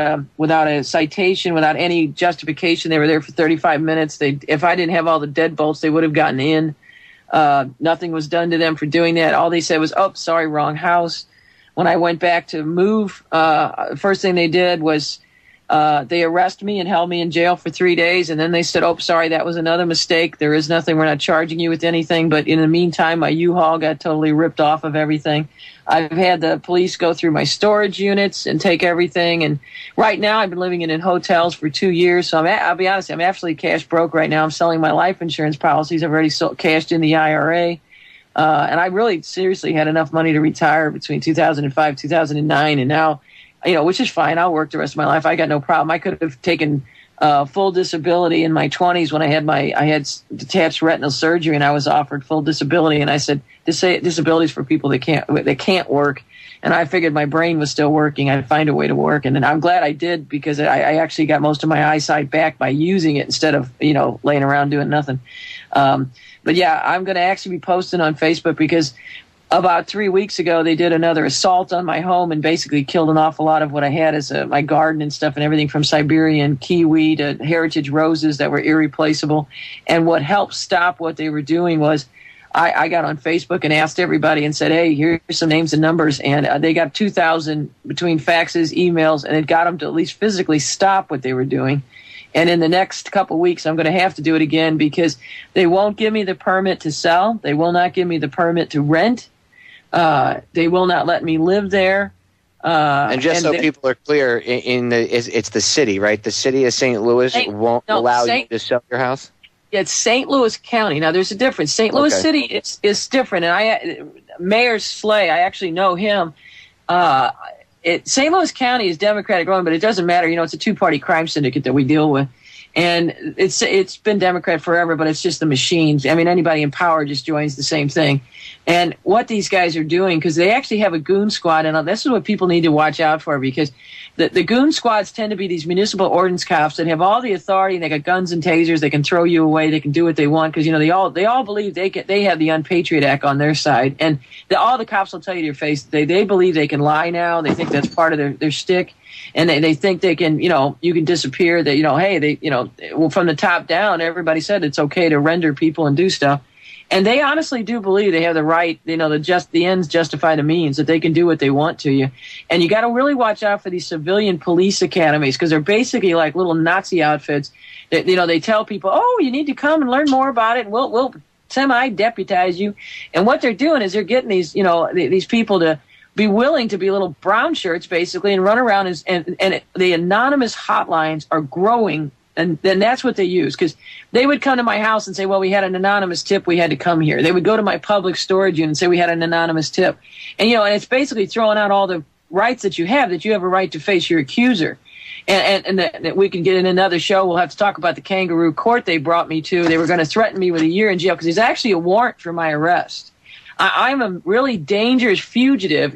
a citation, without any justification. They were there for 35 minutes. If I didn't have all the deadbolts, they would have gotten in. Nothing was done to them for doing that. All they said was, "Oh, sorry, wrong house." When I went back to move, first thing they did was they arrested me and held me in jail for 3 days. And then they said, "Oh, sorry, that was another mistake. There is nothing. We're not charging you with anything." But in the meantime, my U-Haul got totally ripped off of everything. I've had the police go through my storage units and take everything. And right now I've been living in hotels for 2 years. So I'll be honest, I'm actually cash broke right now. I'm selling my life insurance policies. I've already cashed in the IRA. And I really seriously had enough money to retire between 2005, 2009. And now, which is fine. I'll work the rest of my life. I got no problem. I could have taken full disability in my 20s when I had detached retinal surgery, and I was offered full disability. And I said, disability is for people that can't work. And I figured my brain was still working. I'd find a way to work. And then I'm glad I did, because I actually got most of my eyesight back by using it instead of, laying around doing nothing. But yeah, I'm going to actually be posting on Facebook, because about 3 weeks ago, they did another assault on my home and basically killed an awful lot of what I had as my garden and stuff, and everything from Siberian kiwi to heritage roses that were irreplaceable. And what helped stop what they were doing was I got on Facebook and asked everybody and said, "Hey, here's some names and numbers." And they got 2,000 between faxes, emails, and it got them to at least physically stop what they were doing. And in the next couple of weeks, I'm going to have to do it again, because they won't give me the permit to sell. They will not give me the permit to rent. They will not let me live there. And just so people are clear, it's the city, right? The city of St. Louis won't allow you to sell your house? It's St. Louis County. Now, there's a difference. St. Louis City is different. And Mayor Slay, I actually know him. St. Louis County is Democratic run, but it doesn't matter. It's a two-party crime syndicate that we deal with. And it's been Democrat forever, but it's just the machines. I mean, anybody in power just joins the same thing. And what these guys are doing, because they actually have a goon squad, and this is what people need to watch out for, because the goon squads tend to be these municipal ordinance cops that have all the authority, and they got guns and tasers. They can throw you away. They can do what they want, because they all believe they have the Unpatriot Act on their side, and all the cops will tell you to your face. They believe they can lie now. They think that's part of their shtick. And they think they can, you can disappear. That hey, from the top down, everybody said it's okay to render people and do stuff, and they honestly do believe they have the right. The ends justify the means, that they can do what they want to you. And you got to really watch out for these civilian police academies, because they're basically like little Nazi outfits. That they tell people, "Oh, you need to come and learn more about it. And we'll semi-deputize you." And what they're doing is they're getting these people to be willing to be little brown shirts, basically, and run around, and the anonymous hotlines are growing, and then that's what they use, because they would come to my house and say, "Well, we had an anonymous tip, we had to come here." They would go to my public storage unit and say, "We had an anonymous tip," and and it's basically throwing out all the rights that you have a right to face your accuser. And that we can get in another show. We'll have to talk about the kangaroo court they brought me to. They were going to threaten me with a year in jail, because there's actually a warrant for my arrest. I'm a really dangerous fugitive.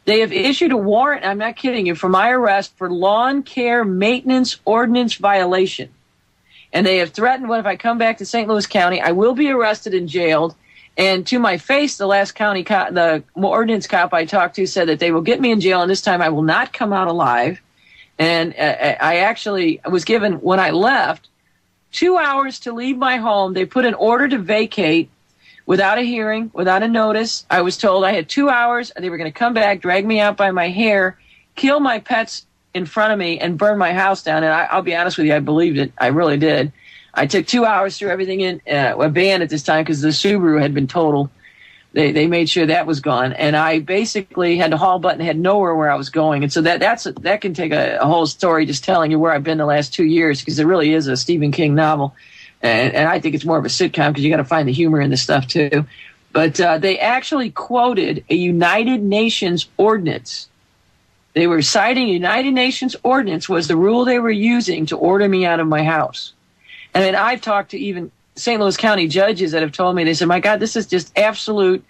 They have issued a warrant, I'm not kidding you, for my arrest for lawn care maintenance ordinance violation. And they have threatened, what if I come back to St. Louis County, I will be arrested and jailed. And to my face, the last county the ordinance cop I talked to said that they will get me in jail, and this time I will not come out alive. And I actually was given, when I left, 2 hours to leave my home. They put an order to vacate without a hearing, without a notice. I was told I had 2 hours. They were going to come back, drag me out by my hair, kill my pets in front of me and burned my house down. And I'll be honest with you, I believed it. I really did. I took 2 hours through everything in a van at this time because the Subaru had been totaled. They made sure that was gone, and I basically had to haul butt and had nowhere where I was going. And so that can take a whole story just telling you where I've been the last 2 years, because it really is a Stephen King novel, and I think it's more of a sitcom because you got to find the humor in this stuff too. But they actually quoted a United Nations ordinance. They were citing a United Nations ordinance was the rule they were using to order me out of my house. And then I've talked to even St. Louis County judges that have told me, they said, my God, this is just absolute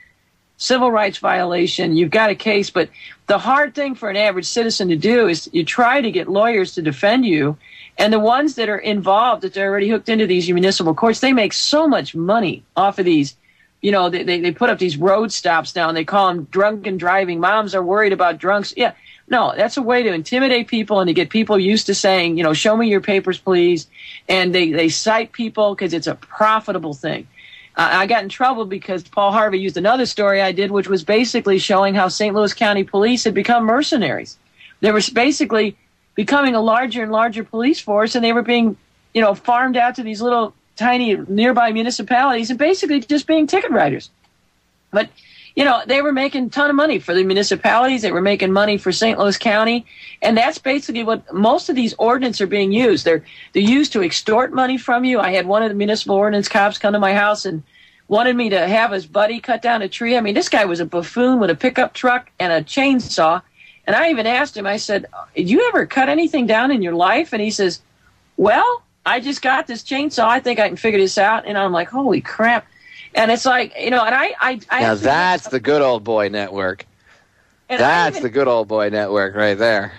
civil rights violation. You've got a case. But the hard thing for an average citizen to do is you try to get lawyers to defend you. And the ones that are involved, that they're already hooked into these municipal courts, they make so much money off of these. You know, they put up these road stops now, and they call them drunken driving. Moms are worried about drunks. Yeah. No, that's a way to intimidate people and to get people used to saying, you know, show me your papers, please. And they cite people because it's a profitable thing. I got in trouble because Paul Harvey used another story I did, which was basically showing how St. Louis County police had become mercenaries. They were basically becoming a larger and larger police force, and they were being, you know, farmed out to these little tiny nearby municipalities and basically just being ticket writers. But you know, they were making a ton of money for the municipalities. They were making money for St. Louis County. And that's basically what most of these ordinances are being used. They're used to extort money from you. I had one of the municipal ordinance cops come to my house and wanted me to have his buddy cut down a tree. I mean, this guy was a buffoon with a pickup truck and a chainsaw. And I even asked him, I said, did you ever cut anything down in your life? And he says, well, I just got this chainsaw. I think I can figure this out. And I'm like, holy crap. And it's like, you know, and I now that's the good old boy network. That's the good old boy network right there.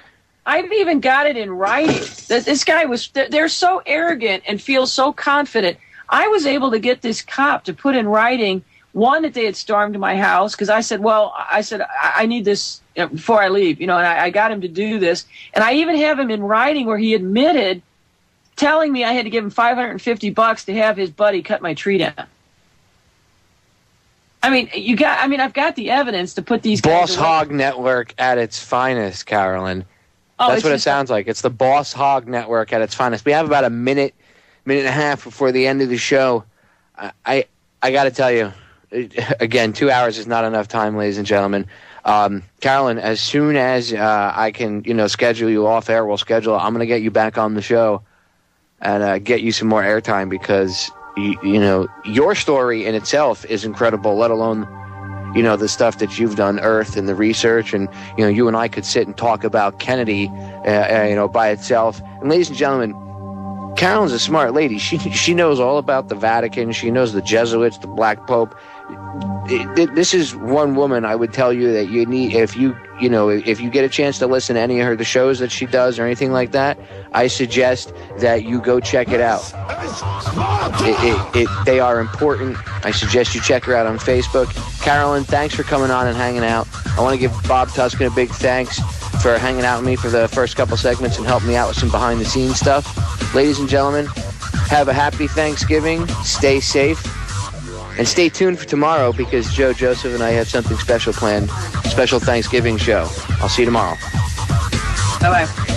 I've even got it in writing. That this guy they're so arrogant and feel so confident. I was able to get this cop to put in writing, one, that they had stormed my house, because I said, I need this before I leave, you know, and I got him to do this. And I even have him in writing where he admitted telling me I had to give him $550 to have his buddy cut my tree down. I mean, I've got the evidence to put these Boss Hog Network at its finest, Carolyn. That's what it sounds like. It's the Boss Hog Network at its finest. We have about a minute and a half before the end of the show. I got to tell you, again, 2 hours is not enough time, ladies and gentlemen. Carolyn, as soon as I can, you know, schedule you off air, we'll schedule. I'm going to get you back on the show and get you some more airtime because. You know, your story in itself is incredible, let alone, you know, the stuff that you've done, Earth, and the research. And, you know, you and I could sit and talk about Kennedy, you know, by itself. And ladies and gentlemen, Carolyn's a smart lady. She knows all about the Vatican. She knows the Jesuits, the Black Pope. This is one woman I would tell you that you need, if you get a chance to listen to any of the shows that she does or anything like that, I suggest that you go check it out. They are important. I suggest you check her out on Facebook. Carolyn, thanks for coming on and hanging out. I want to give Bob Tuskin a big thanks for hanging out with me for the first couple segments and helping me out with some behind-the-scenes stuff. Ladies and gentlemen, have a happy Thanksgiving. Stay safe. And stay tuned for tomorrow because Joe, Joseph, and I have something special planned. Special Thanksgiving show. I'll see you tomorrow. Bye-bye.